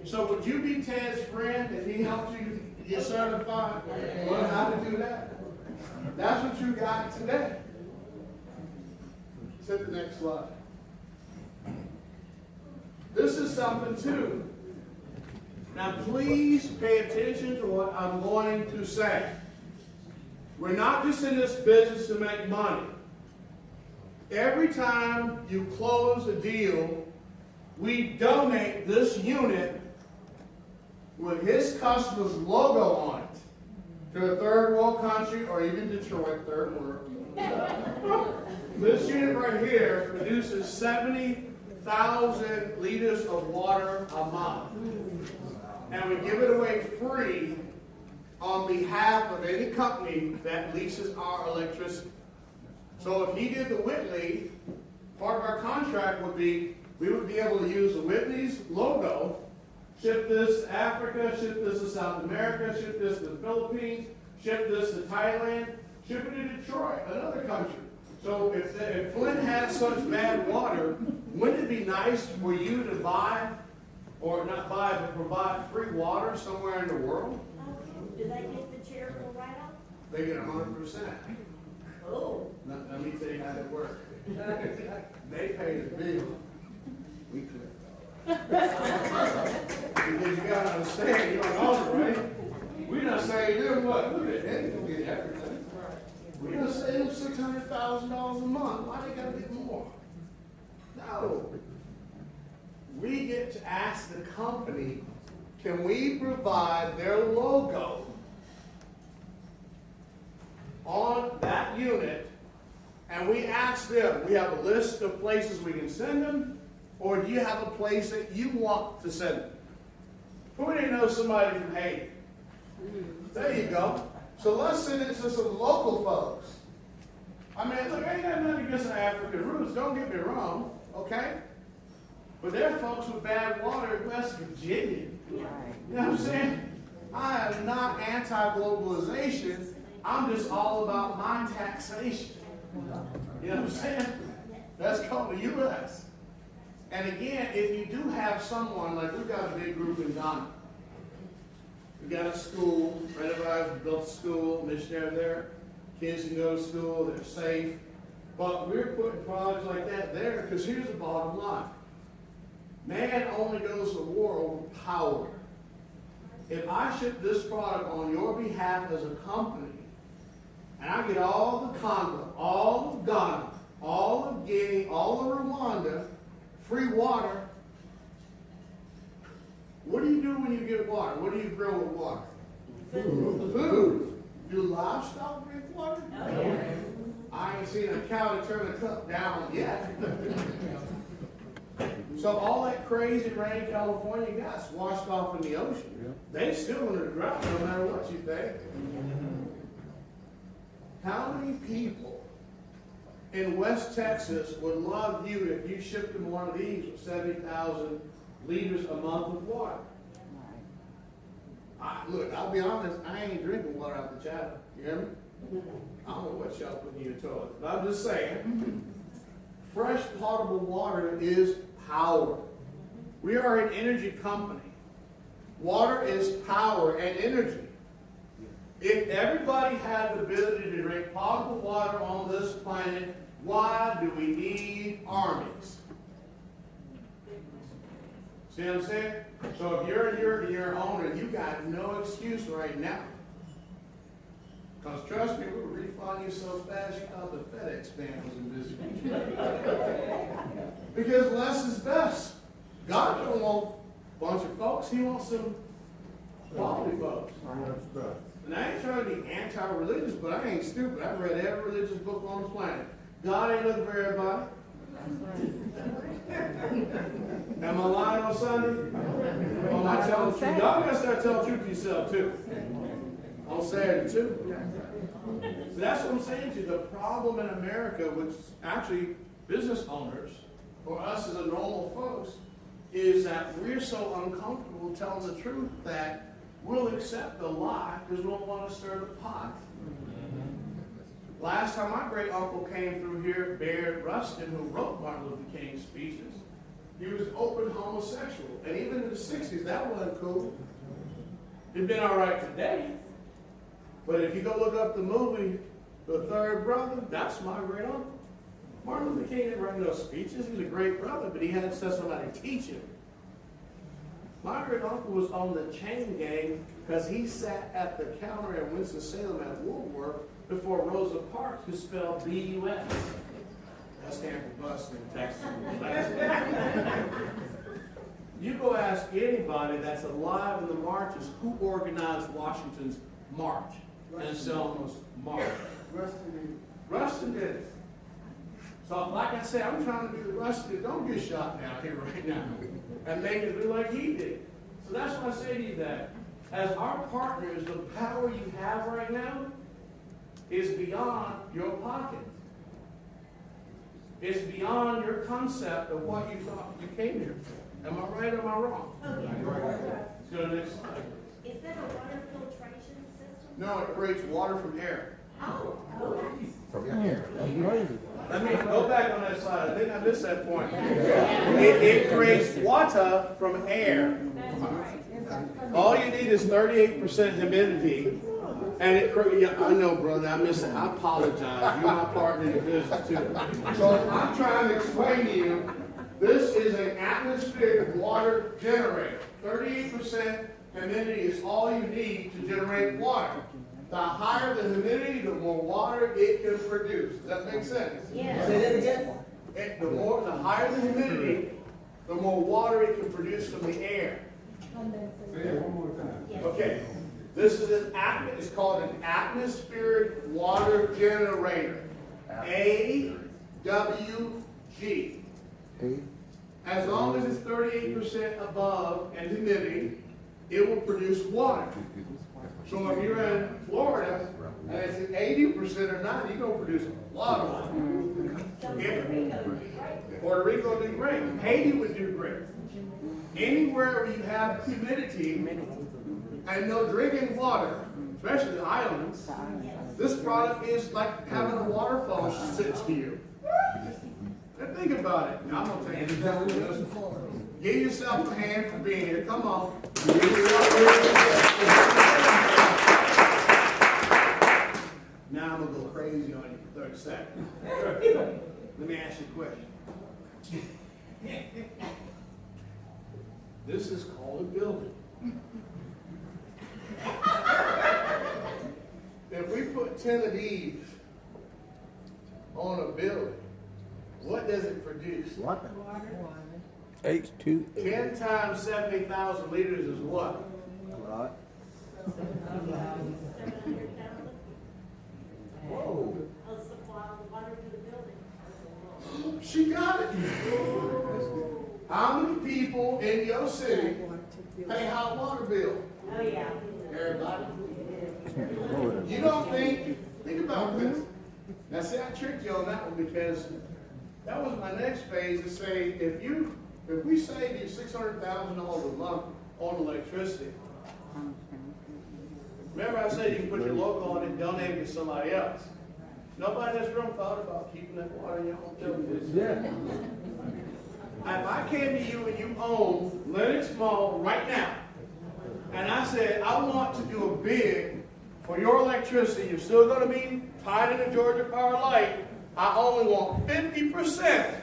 So would you be Ted's friend if he helped you get certified? Learn how to do that? That's what you got today. Let's hit the next slide. This is something too. Now please pay attention to what I'm going to say. We're not just in this business to make money. Every time you close a deal, we donate this unit with his customer's logo on it to a third world country or even Detroit, third world. This unit right here produces 70,000 liters of water a month. And we give it away free on behalf of any company that leases our electricity. So if he did the Whitley, part of our contract would be, we would be able to use the Whitley's logo, ship this to Africa, ship this to South America, ship this to the Philippines, ship this to Thailand, ship it to Detroit, another country. So if Flint has such bad water, wouldn't it be nice for you to buy, or not buy, but provide free water somewhere in the world? Do they get the charitable write-off? They get 100%. Oh. Let me tell you how that works. They pay the bill. We collect. Because you gotta understand, you don't know it, right? We done saved them what? Look at that, they don't get everything. We done saved them $600,000 a month. Why they gotta get more? No. We get to ask the company, can we provide their logo on that unit? And we ask them, we have a list of places we can send them, or do you have a place that you want to send them? Who do you know somebody from Haiti? There you go. So let's send it to some local folks. I mean, look, I ain't got nothing against the African roots, don't get me wrong, okay? But there are folks with bad water in West Virginia. You know what I'm saying? I am not anti-globalization. I'm just all about my taxation. You know what I'm saying? That's called the U.S. And again, if you do have someone, like we've got a big group in Ghana. We've got a school, Renewable built a school, missionary there. Kids can go to school, they're safe. But we're putting projects like that there because here's the bottom line. Man only goes to war over power. If I ship this product on your behalf as a company, and I get all the Congo, all of Ghana, all of Guinea, all of Rwanda, free water, what do you do when you get water? What do you grow with water? Food. Do livestock drink water? Oh, yeah. I ain't seen a cow to turn a cup down yet. So all that crazy rain California got washed off in the ocean. They still in a drought no matter what you think. How many people in West Texas would love you if you shipped them one of these with 70,000 liters a month of water? Look, I'll be honest, I ain't drinking water out the chapel. You hear me? I don't know what y'all put in your toilet, but I'm just saying, fresh potable water is power. We are an energy company. Water is power and energy. If everybody had the ability to drink potable water on this planet, why do we need armies? See what I'm saying? So if you're your owner, you got no excuse right now. Because trust me, we will refund you so fast you thought the FedEx man was invisible. Because less is best. God don't want a bunch of folks, he wants some quality folks. And I ain't trying to be anti-religious, but I ain't stupid. I've read every religious book on the planet. God ain't looking for everybody. Am I lying on Sunday? Or am I telling the truth? Y'all gotta start telling the truth to yourself too. On Saturday too. So that's what I'm saying to you. The problem in America, which actually business owners, or us as a normal folks, is that we're so uncomfortable telling the truth that we'll accept the lie because we don't want to stir the pot. Last time my great uncle came through here, Rustin, who wrote Martin Luther King's speeches, he was open homosexual. And even in the 60s, that wasn't cool. It'd been all right today. But if you go look up the movie, The Third Brother, that's my great uncle. Martin Luther King didn't write no speeches. He was a great brother, but he had to have somebody teach him. My great uncle was on the chain gang because he sat at the counter in Winston-Salem at Woolworth before Rosa Parks, who spelled B-U-S. That stands for bust in Texas. You go ask anybody that's alive in the marches who organized Washington's march and Selma's march. Rustin did it. So, like I said, I'm trying to be the Rustin. Don't get shot down here right now and make it look like he did. So that's why I say to you that as our partners, the power you have right now is beyond your pocket. It's beyond your concept of what you thought you came here for. Am I right or am I wrong? Let's go to the next slide. Is that a water filtration system? No, it creates water from air. Oh, From here. Crazy. Let me go back on that slide. I think I missed that point. It creates water from air. All you need is 38% humidity. And I know, brother, I missed it. I apologize. You're my partner in the business, too. So I'm trying to explain to you, this is an atmospheric water generator. 38% humidity is all you need to generate water. The higher the humidity, the more water it can produce. Does that make sense? yes. Say that again? The higher the humidity, the more water it can produce from the air. Okay, this is it's called an atmospheric water generator. AWG. As long as it's 38% above and emitting, it will produce water. So if you're in Florida and it's at 80% or 90, you're going to produce a lot of water. Puerto Rico would do great. Haiti would do great. Anywhere where you have humidity and no drinking water, especially the islands, this product is like having a waterfall sit to you. And think about it. Now, I'm going to take you down to this. Give yourself a hand for being here. Come on. Now I'm going to go crazy on you for 30 seconds. Let me ask you a question. This is called a building. If we put 10 of these on a building, what does it produce? Water. H2. 10 times 70,000 liters is what? A lot. 700,000. Whoa. A supply of water to the building. She got it. How many people in your city pay hot water bill? Oh, yeah. Everybody. You don't think about this. Now see, I tricked you on that one because that was my next phase to say, if we save you $600,000 a month on electricity, remember I said you can put your logo on it and donate it to somebody else. Nobody in this room thought about keeping that water in your home building. Yeah. If I came to you and you own Lennox Mall right now, and I said, I want to do a bid for your electricity, you're still going to be tied into Georgia Power Light, I only want 50%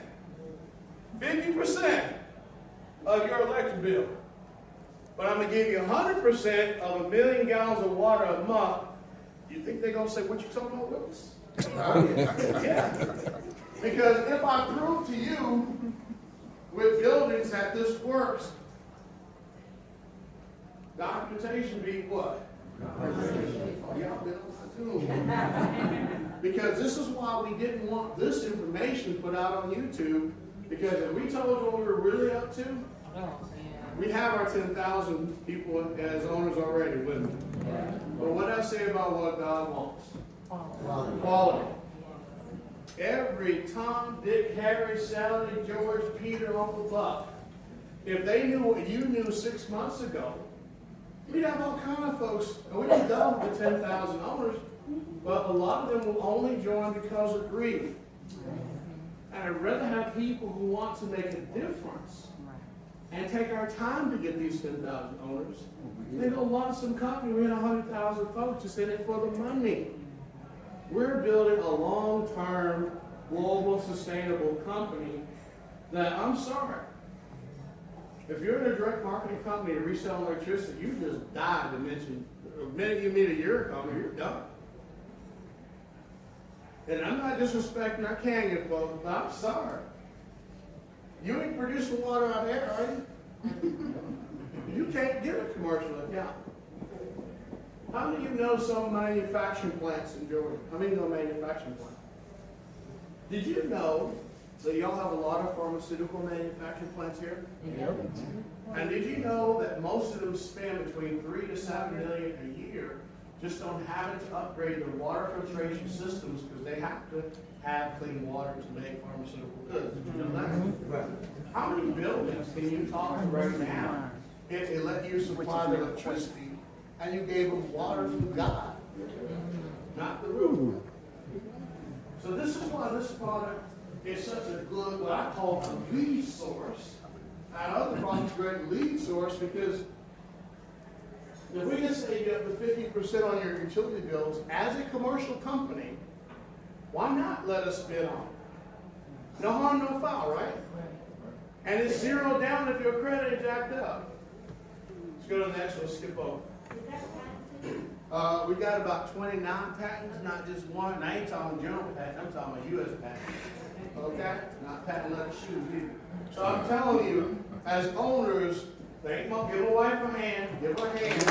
of your electric bill. But I'm going to give you 100% of 1 million gallons of water a month. You think they're going to say, what you talking about, Willis? Yeah. Because if I prove to you with buildings that this works, documentation be what? Y'all been on Zoom. Because this is why we didn't want this information put out on YouTube. Because if we told you what we were really up to, we have our 10,000 people as owners already, wouldn't we? But what I say about what God wants? Quality. Every Tom, Dick, Harry, Sally, George, Peter, Uncle Buck, if they knew what you knew 6 months ago, we'd have all kind of folks, and we'd be done with the 10,000 owners, but a lot of them will only join because of greed. And I'd rather have people who want to make a difference and take our time to get these 10,000 owners. They go launch some company, we had 100,000 folks just in it for the money. We're building a long-term, global, sustainable company that, I'm sorry, if you're in a direct marketing company to resell electricity, you just died the minute you meet a Yereq company, you're done. And I'm not disrespecting our Canyon folks, but I'm sorry. You ain't producing water out there, are you? You can't get a commercial account. How many of you know some manufacturing plants in Georgia? How many know manufacturing plants? Did you know that y'all have a lot of pharmaceutical manufacturing plants here? Yep. And did you know that most of them spend between $3 to $7 million a year just on having to upgrade their water filtration systems because they have to have clean water to make pharmaceutical goods? Did you know that? How many buildings can you talk to right now if they let you supply the electricity and you gave them water from God, not the roof? So this is why this product is such a good, what I call a lead source. And other products are a great lead source because if we can save you up to 50% on your utility bills as a commercial company, why not let us bid on it? No harm, no foul, right? And it's zero down if your credit is jacked up. Let's go to the next one, skip over. Is that patented? We got about 29 patents, not just one. And I ain't talking general patent, I'm talking about U.S. patent. Okay? Not patent leather shoes either. So I'm telling you, as owners, they ain't gonna give away from hand. Give her a hand.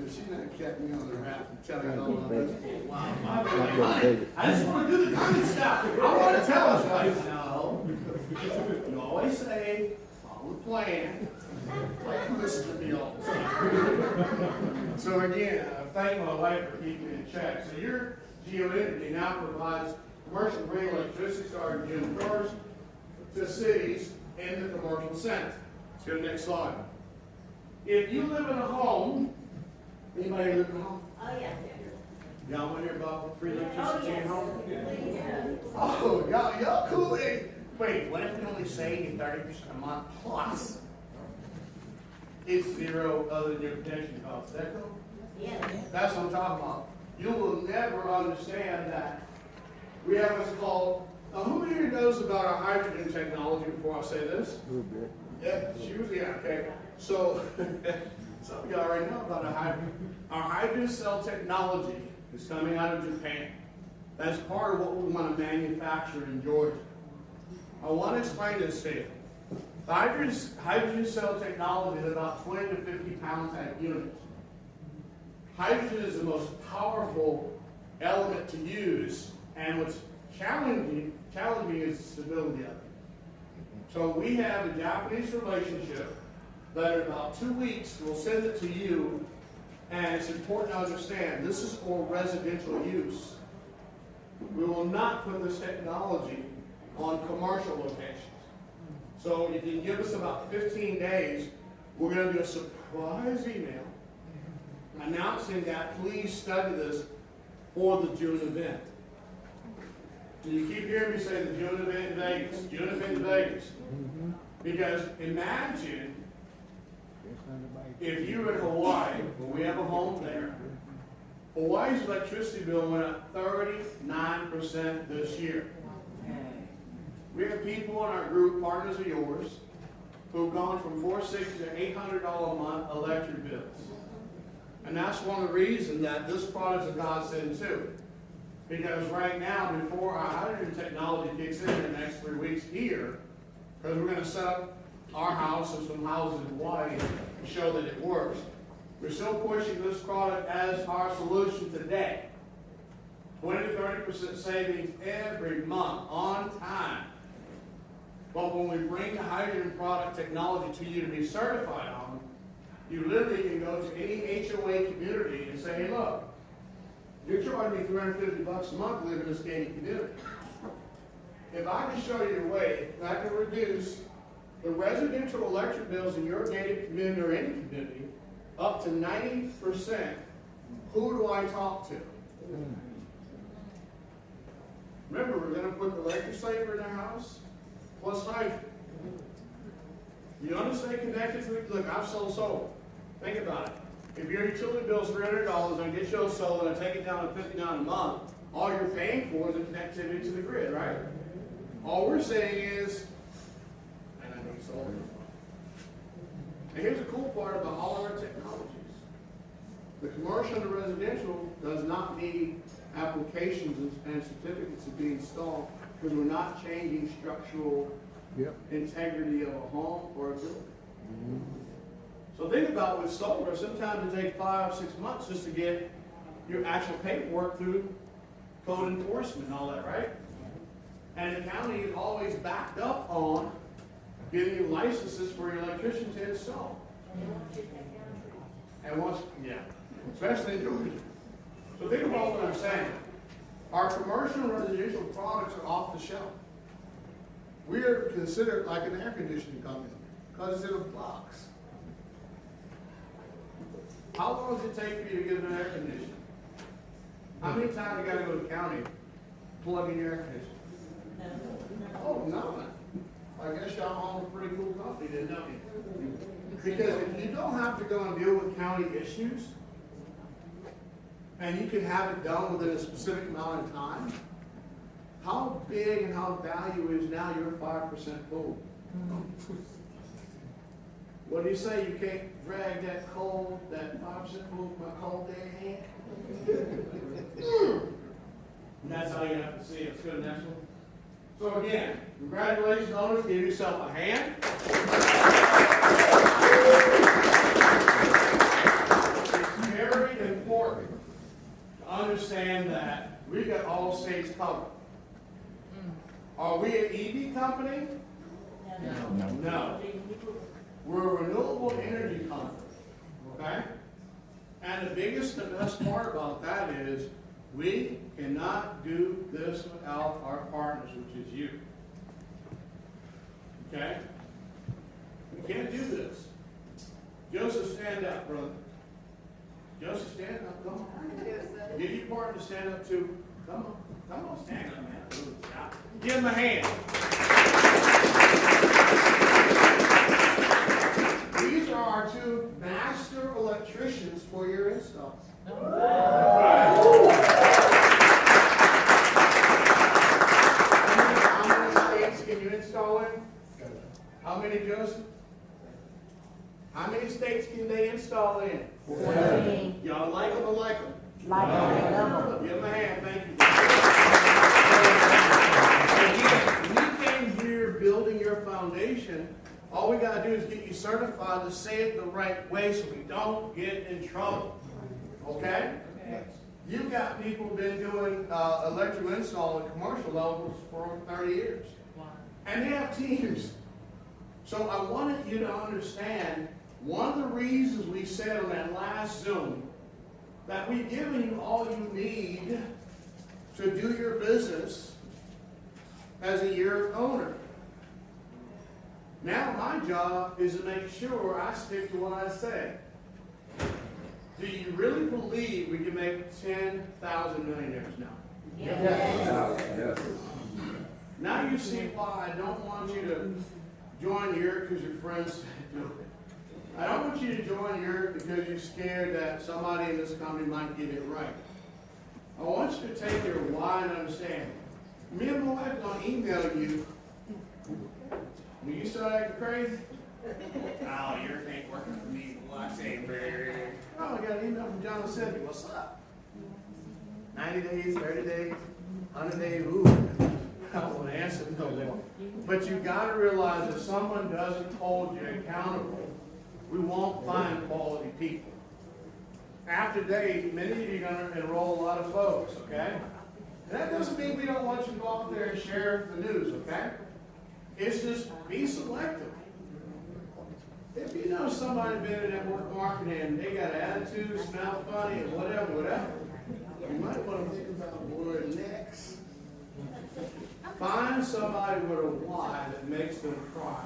She done kept me on the rap and telling all of us. Wow, my bad. I just want to do the good stuff. I want to tell us like, no. You always say, follow the plan. Like, listen to me all the time. So again, I thank my wife for keeping me in check. So your GEO Energy now provides commercial green electricity starting June 1st to cities in the commercial sense. Let's go to the next slide. If you live in a home, anybody live in a home? Oh, yeah. Y'all want to hear about free Oh, electricity yes. in home? Please. Oh, y'all cool. Wait, what if we only save you 30% a month plus? It's zero other than your protection costs. Is that cool? Yeah. That's what I'm talking about. You will never understand that we have what's called, who here knows about our hydrogen technology before I say this? A little bit. Yeah, she was, yeah, okay. So, some of y'all already know about our hydrogen cell technology is coming out of Japan. That's part of what we want to manufacture in Georgia. I want to explain this to you. The hydrogen cell technology is about 20 to 50 pound type units. Hydrogen is the most powerful element to use, and what's challenging is the stability of it. So we have a Japanese relationship that in about 2 weeks we'll send it to you, and it's important to understand this is for residential use. We will not put this technology on commercial locations. So if you can give us about 15 days, we're going to do a surprise email announcing that please study this for the June event. And you keep hearing me say the June event in Vegas, June event in Vegas. Because imagine if you were in Hawaii, well, we have a home there. Hawaii's electricity bill went up 39% this year. We have people in our group, partners of yours, who've gone from $460 to $800 a month electric bills. And that's one of the reasons that this product is a godsend too. Because right now, before our hydrogen technology kicks in the next 3 weeks here, because we're going to set up our house and some houses in Hawaii to show that it works, we're still pushing this product as our solution today. 20 to 30% savings every month on time. But when we bring the hydrogen product technology to you to be certified on, you literally can go to any HOA community and say, hey, look, you're charging me $350 a month to live in this gated community. If I can show you a way that I can reduce the residential electric bills in your gated community or any community up to 90%, who do I talk to? Remember, we're going to put the electric saver in their house plus hydrogen. You want to stay connected to it? Look, I've sold solar. Think about it. If your utility bill is $300 and I get you solar and I take it down to $59 a month, all you're paying for is the connectivity to the grid, right? All we're saying is, and I need solar. And here's the cool part about all of our technologies. The commercial and the residential does not need applications and certificates to be installed because we're not changing structural integrity of a home or a building. So think about with solar, sometimes it takes 5 or 6 months just to get your actual paperwork through code enforcement and all that, right? And the county is always backed up on giving you licenses for your electrician to install. And once, especially in Georgia. So think about what I'm saying. Our commercial and residential products are off the shelf. We are considered like an air conditioning company because it's in a box. How long does it take for you to get an air conditioner? How many times you got to go to the county to plug in your air conditioner? Oh, no. I guess y'all own a pretty cool company, didn't you? Because if you don't have to go and deal with county issues, and you can have it done within a specific amount of time, how big and how valuable is now your 5% pool? What do you say? You can't drag that 5% pool from a cold dead hand? And that's how you have to see it. Let's go to the next one. So again, congratulations, owners. Give yourself a hand. It's very important to understand that we got all states covered. Are we an EV company? No. We're a renewable energy company. Okay? And the biggest and best part about that is we cannot do this without our partners, which is you. Okay? We can't do this. Joseph, stand up, brother. Joseph, stand up. Come on. Get your partner to stand up too. Come on. Come on, stand up, man. Give him a hand. These are our two master electricians for your installs. How many states can you install in? How many, Joseph? How many states can they install in? 14. Y'all like them or like them? Like them. Give them a hand, thank you. Again, when you came here building your foundation, all we gotta do is get you certified to say it the right way so we don't get in trouble. Okay? You've got people been doing electrical install at commercial levels for over 30 years. And they have teams. So I wanted you to understand one of the reasons we said on that last Zoom that we've given you all you need to do your business as a Yereq owner. Now my job is to make sure I stick to what I say. Do you really believe we can make 10,000 millionaires now? Yes. Now you see why I don't want you to join Yereq because your friends do it. I don't want you to join Yereq because you're scared that somebody in this company might get it right. I want you to take your why and understand. Me and my wife are going to email you. Will you start acting crazy? Oh, Yereq ain't working for me. Well, I say, oh, I got an email from John and Cynthia. What's up? 90 days, 30 days, 100 days, ooh. I don't want to answer no more. But you got to realize if someone doesn't hold you accountable, we won't find quality people. After today, many of you are going to enroll a lot of folks, okay? And that doesn't mean we don't want you to go out there and share the news, okay? It's just be selective. If you know somebody been in network marketing and they got an attitude, smell funny, or whatever, you might want to think about the word next. Find somebody with a why that makes them cry.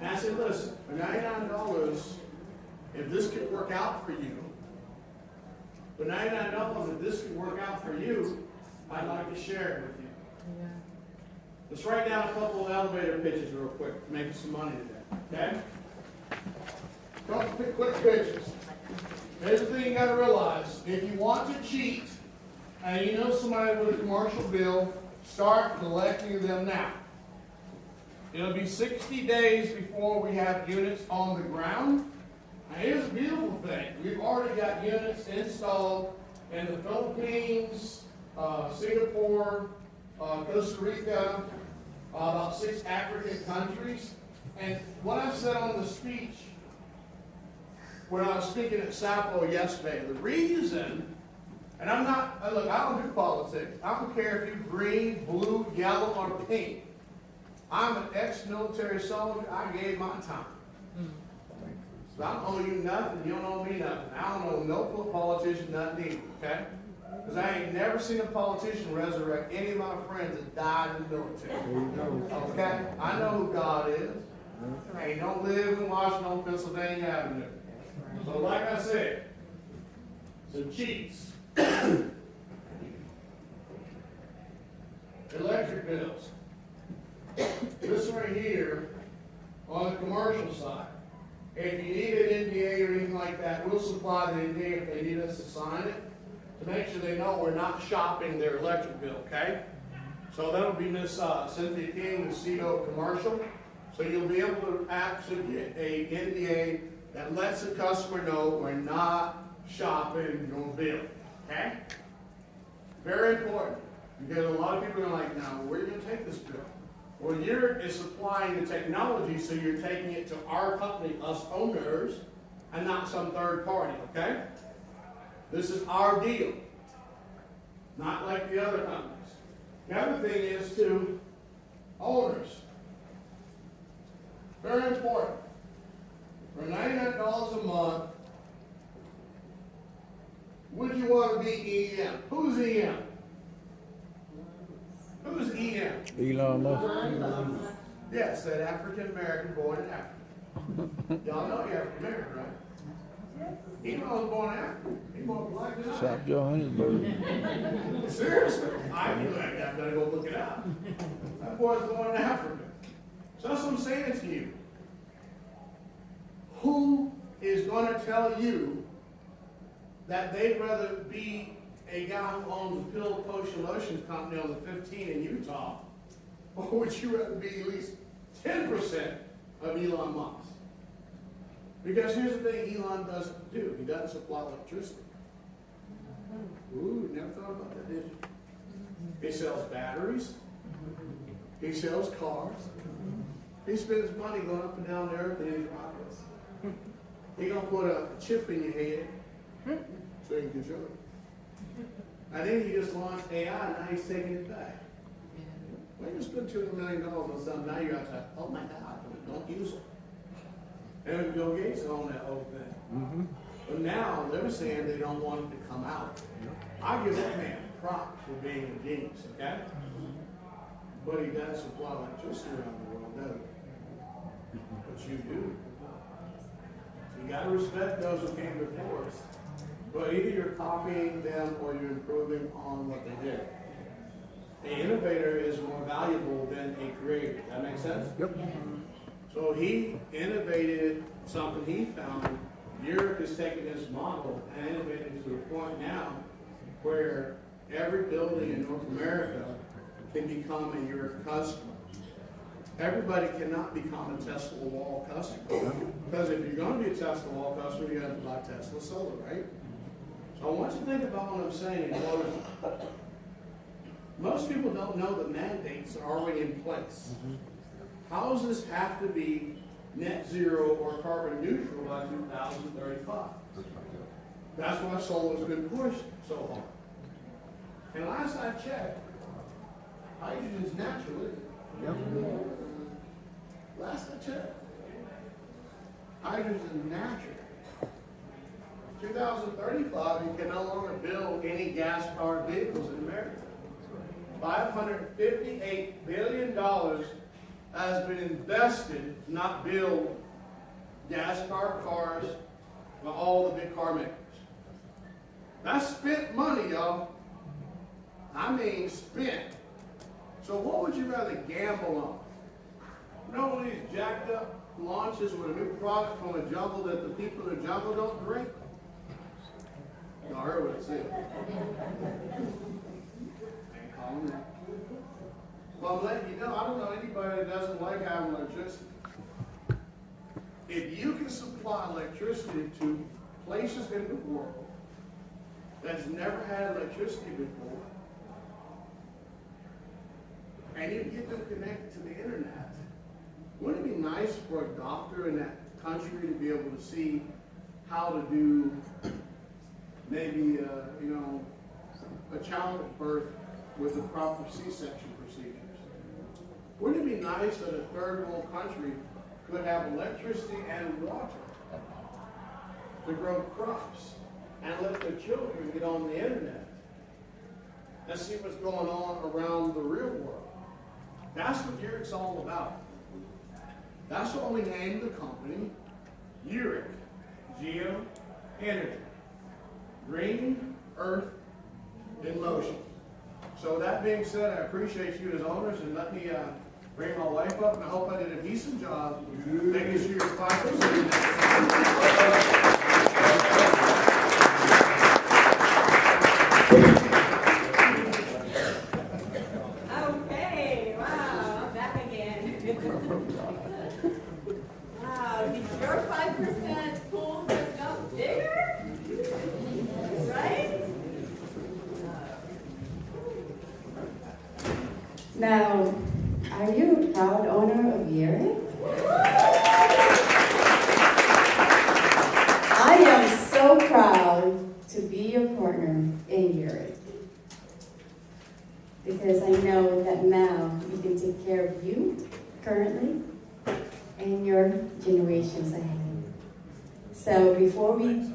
And I said, listen, for $99, if this could work out for you, for $99, if this could work out for you, I'd like to share it with you. Let's write down a couple of elevator pitches real quick to make you some money today, okay? Couple quick pitches. Here's the thing you got to realize. If you want to cheat and you know somebody with a commercial bill, start collecting them now. It'll be 60 days before we have units on the ground. Now here's the beautiful thing. We've already got units installed in the Philippines, Singapore, Costa Rica, about 6 African countries. And what I said on the speech when I was speaking at Sapo yesterday, the reason, and I'm not, look, I don't do politics. I don't care if you're green, blue, yellow, or pink. I'm an ex-military soldier. I gave my time. So I don't owe you nothing. You don't owe me nothing. I don't owe no politician nothing either, okay? Because I ain't never seen a politician resurrect any of my friends that died in the military. Okay? I know who God is. And he don't live in Washington on Pennsylvania Avenue. So like I said, some cheats. Electric bills. This right here, on the commercial side, if you need an NDA or anything like that, we'll supply the NDA if they need us to sign it, to make sure they know we're not shopping their electric bill, okay? So that'll be Miss Cynthia King, the CEO of Commercial. So you'll be able to actually get a NDA that lets the customer know we're not shopping your bill, okay? Very important. Because a lot of people are like, now, where are you gonna take this bill? Well, Yereq is supplying the technology, so you're taking it to our company, us owners, and not some third party, okay? This is our deal. Not like the other companies. The other thing is to owners. Very important. For $99 a month, would you want to be EM? Who's EM? Who's EM? Elon Musk. Yes, that African American born in Africa. Y'all know you're African American, right? Elon was born in Africa. He more black than I. Shop Johannesburg. Seriously, I knew that guy. Better go look it up. That boy's born in Africa. So that's what I'm saying to you. Who is going to tell you that they'd rather be a guy who owns a pill potion lotions company on the 15 in Utah, or would you rather be at least 10% of Elon Musk? Because here's the thing Elon doesn't do. He doesn't supply electricity. Ooh, never thought about that, did you? He sells batteries. He sells cars. He spends money going up and down the earth in his rockets. He gonna put a chip in your head so you can control it. And then he just launched AI, and now he's taking it back. When you spend $200 million on something, now you're outside, oh my God, don't use it. And Bill Gates owned that whole thing. But now they're saying they don't want it to come out. I give that man props for being a genius, okay? But he does supply electricity around the world, doesn't he? But you do. So you got to respect those who came before us. But either you're copying them or you're improving on what they did. An innovator is more valuable than a creator. That makes sense? Yep. So he innovated something he found. Yereq is taking his model and innovating to the point now where every building in North America can become a Yereq customer. Everybody cannot become a Tesla wall customer. Because if you're going to be a Tesla wall customer, you have to buy Tesla solar, right? So I want you to think about what I'm saying in closing. Most people don't know the mandates are already in place. Houses have to be net zero or carbon neutral by 2035. That's why solar's been pushed so hard. And last I checked, hydrogen is natural, isn't it? Last I checked, hydrogen is natural. 2035, you can no longer build any gas-powered vehicles in America. $558 billion has been invested to not build gas-powered cars by all the big car makers. That's spent money, y'all. I mean spent. So what would you rather gamble on? You know one of these jacked up launches with a new product from a jungle that the people in the jungle don't drink? Y'all heard what it said. Ain't calling it. Well, I'm letting you know, I don't know anybody that doesn't like having electricity. If you can supply electricity to places in the world that's never had electricity before, and you get them connected to the internet, wouldn't it be nice for a doctor in that country to be able to see how to do maybe, a childbirth with the proper C-section procedures? Wouldn't it be nice that a third world country could have electricity and water to grow crops and let their children get on the internet and see what's going on around the real world? That's what Yereq's all about. That's why we named the company Yereq GEO Energy. Green Earth in Motion. So that being said, I appreciate you as owners, and let me bring my wife up, and I hope I did a decent job making sure you're 5%. Okay, wow, I'm back again. Wow, did your 5% pool just got bigger? Right? Now, are you a proud owner of Yereq? I am so proud to be your partner in Yereq. Because I know that now you can take care of you currently and your generations ahead. So before we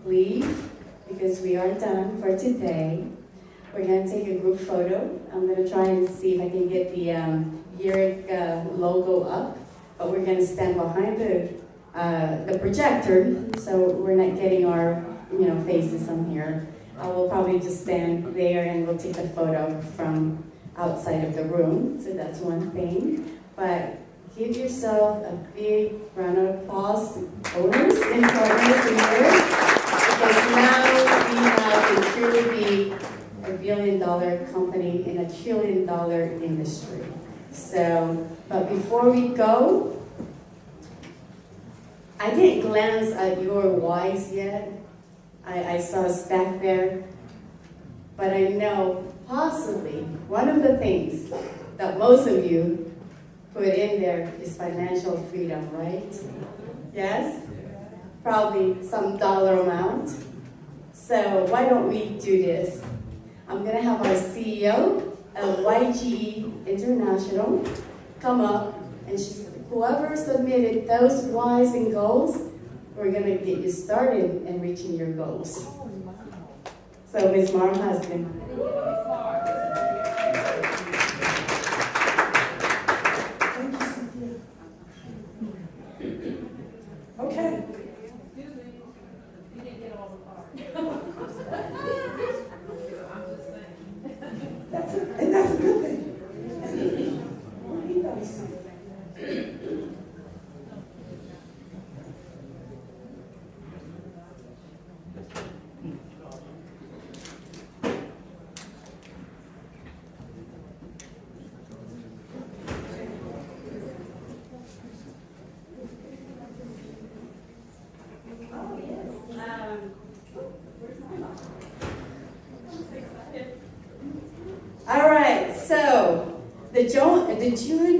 leave, because we are done for today, we're going to take a group photo. I'm going to try and see if I can get the Yereq logo up, but we're going to stand behind the projector, so we're not getting our faces on here. We'll probably just stand there and we'll take a photo from outside of the room. So that's one thing. But give yourself a big round of applause, owners and partners in Yereq, because now we can truly be a $1 billion company in a $1 trillion industry. So, but before we go, I didn't glance at your whys yet. I saw a stack there, but I know possibly one of the things that most of you put in there is financial freedom, right? Yes? Probably some dollar amount. So why don't we do this? I'm gonna have our CEO of YGE International come up, and whoever submitted those whys and goals, we're gonna get you started in reaching your goals. So Ms. Mara Husband. Thank you, Cynthia. Okay. You didn't get all the cards. And that's a good thing. He knows. All right, so the June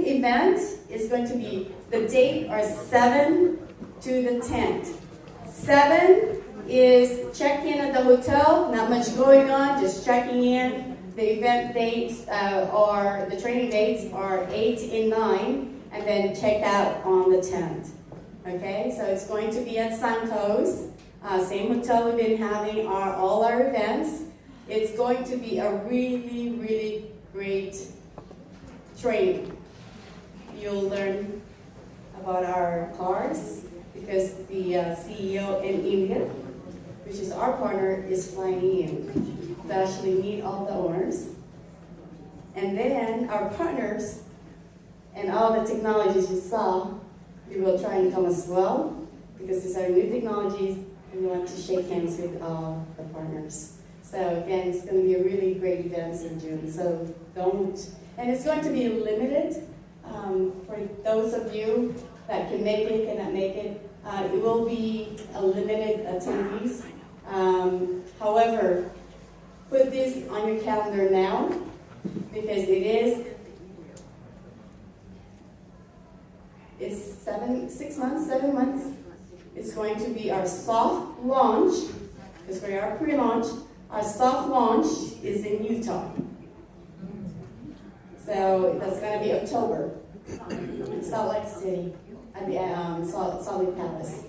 event is going to be, the date are 7 to the 10th. 7 is check-in at the hotel, not much going on, just checking in. The event dates the training dates are 8 and 9, and then check out on the 10th. Okay, so it's going to be at Suncoast, same hotel we've been having all our events. It's going to be a really, really great training. You'll learn about our cars, because the CEO in India, which is our partner, is flying in to actually meet all the owners. And then our partners and all the technologies you saw, we will try and come as well, because these are new technologies and we want to shake hands with all the partners. So again, it's going to be a really great event in June, so and it's going to be limited for those of you that can make it, cannot make it. It will be a limited attendees. However, put this on your calendar now, because it's 7 months. It's going to be our soft launch, because we are pre-launch. Our soft launch is in Utah. So that's going to be October, Salt Lake City, at the Salt Lake Palace.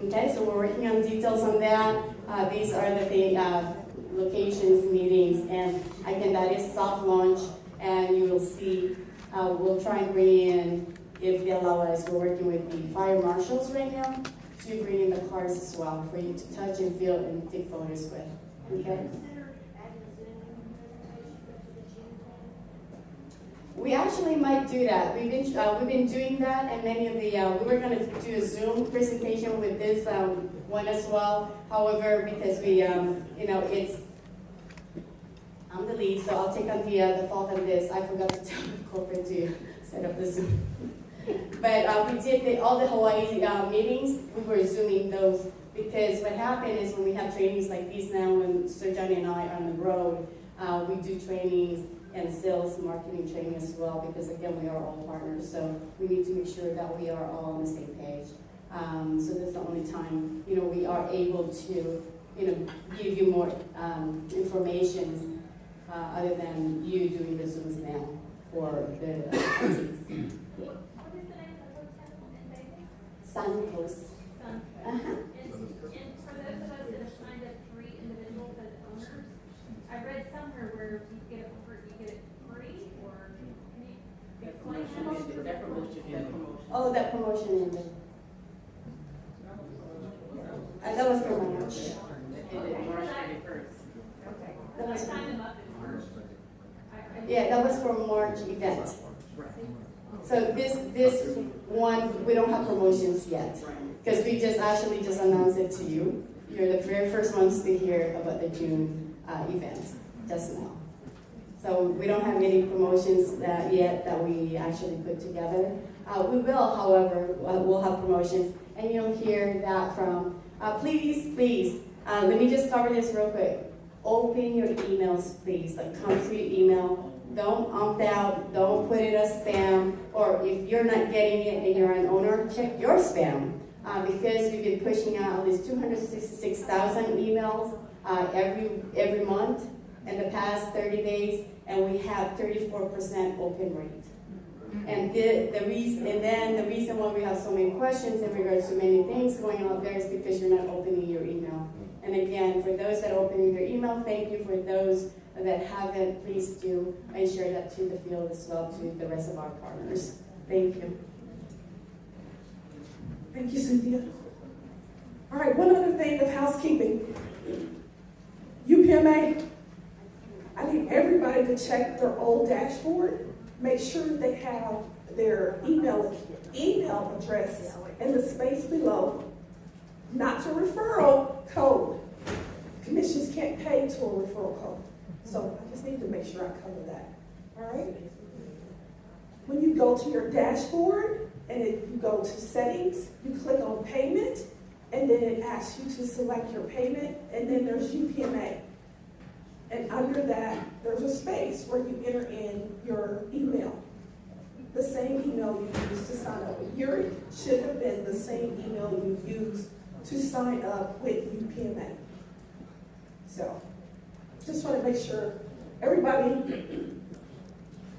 Okay, so we're working on details on that. These are the locations, meetings, and again, that is soft launch, and you will see, we'll try and bring in, if they allow us, we're working with the fire marshals right now, to bring in the cars as well, for you to touch and feel and take photos with. Okay? We actually might do that. We've been doing that, and many of the we were going to do a Zoom presentation with this one as well. However, because we I'm the lead, so I'll take on the fault of this. I forgot to tell the corporate to set up the Zoom. But we did all the Hawaii meetings. We were Zooming those, because what happened is when we have trainings like these now, when Sir Johnny and I are on the road, we do trainings and sales, marketing, training as well, because again, we are all partners, so we need to make sure that we are all on the same page. So that's the only time, we are able to, give you more information other than you doing the Zooms now for the meetings. What is the name of the hotel in Vegas? Signposts. And for those of us that have signed up 3 individuals as owners, I read somewhere where you get it free, or can you explain that? That promotion. Oh, that promotion in the. That was for March. March 31st. Okay. That I was signed them up in March. Yeah, that was for March event. So this one, we don't have promotions yet, because we just announced it to you. You're the very first ones to hear about the June events, just now. So we don't have any promotions yet that we actually put together. We will, however, we'll have promotions, and you'll hear that from, please, let me just cover this real quick. Open your emails, please, like come through your email. Don't opt out, don't put it as spam, or if you're not getting it and you're an owner, check your spam. Because we've been pushing out at least 266,000 emails every month in the past 30 days, and we have 34% open rate. And the reason why we have so many questions in regards to many things going on there is because you're not opening your email. And again, for those that are opening their email, thank you. For those that haven't, please do ensure that to the field as well, to the rest of our partners. Thank you. Thank you, Cynthia. All right, one other thing of housekeeping. UPMA, I need everybody to check their old dashboard. Make sure they have their email address in the space below, not to referral code. Commissions can't pay to a referral code. So I just need to make sure I cover that. All right? When you go to your dashboard and you go to settings, you click on payment, and then it asks you to select your payment, and then there's UPMA. And under that, there's a space where you enter in your email. The same email you used to sign up with Yereq should have been the same email you used to sign up with UPMA. So, just want to make sure everybody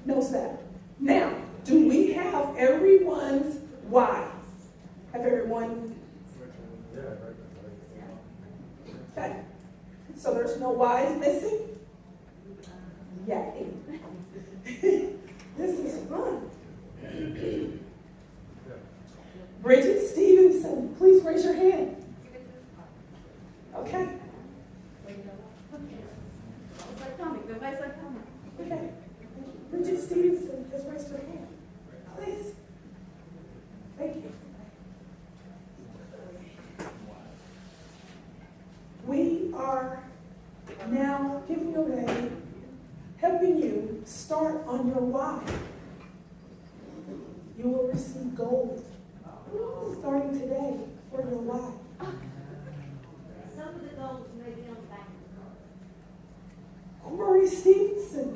knows that. Now, do we have everyone's why? Have everyone? Okay. So there's no whys missing? Yay. This is fun. Bridget Stevenson, please raise your hand. Okay. Okay. Bridget Stevenson has raised her hand. Please. Thank you. We are now giving away, helping you start on your why. You will receive gold starting today for your why. Some of the goals may be on the back of the card. Corey Stevenson.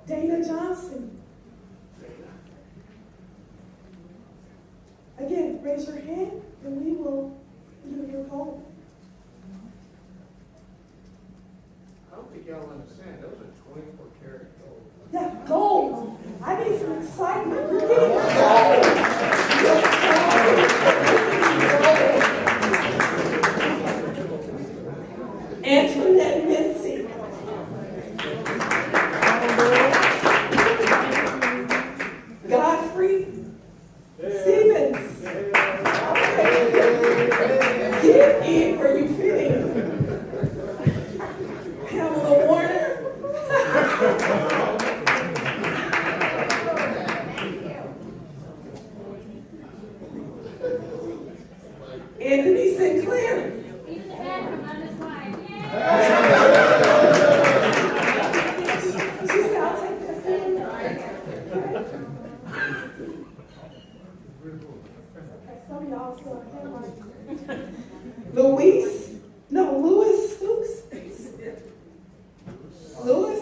Dana Johnson. Again, raise your hand and we will give your gold. I don't think y'all understand, those are 24 karat gold. Yeah, gold. I need some excitement. You're getting gold. Antoinette Mincy. Godfrey Stevens. Get in where you fit in. Pamela Warner. Anthony Sinclair. He's in the bathroom on his wife. She said, I'll take that thing. Okay, some of y'all still have hand. Luis No, Louis Stokes. Louis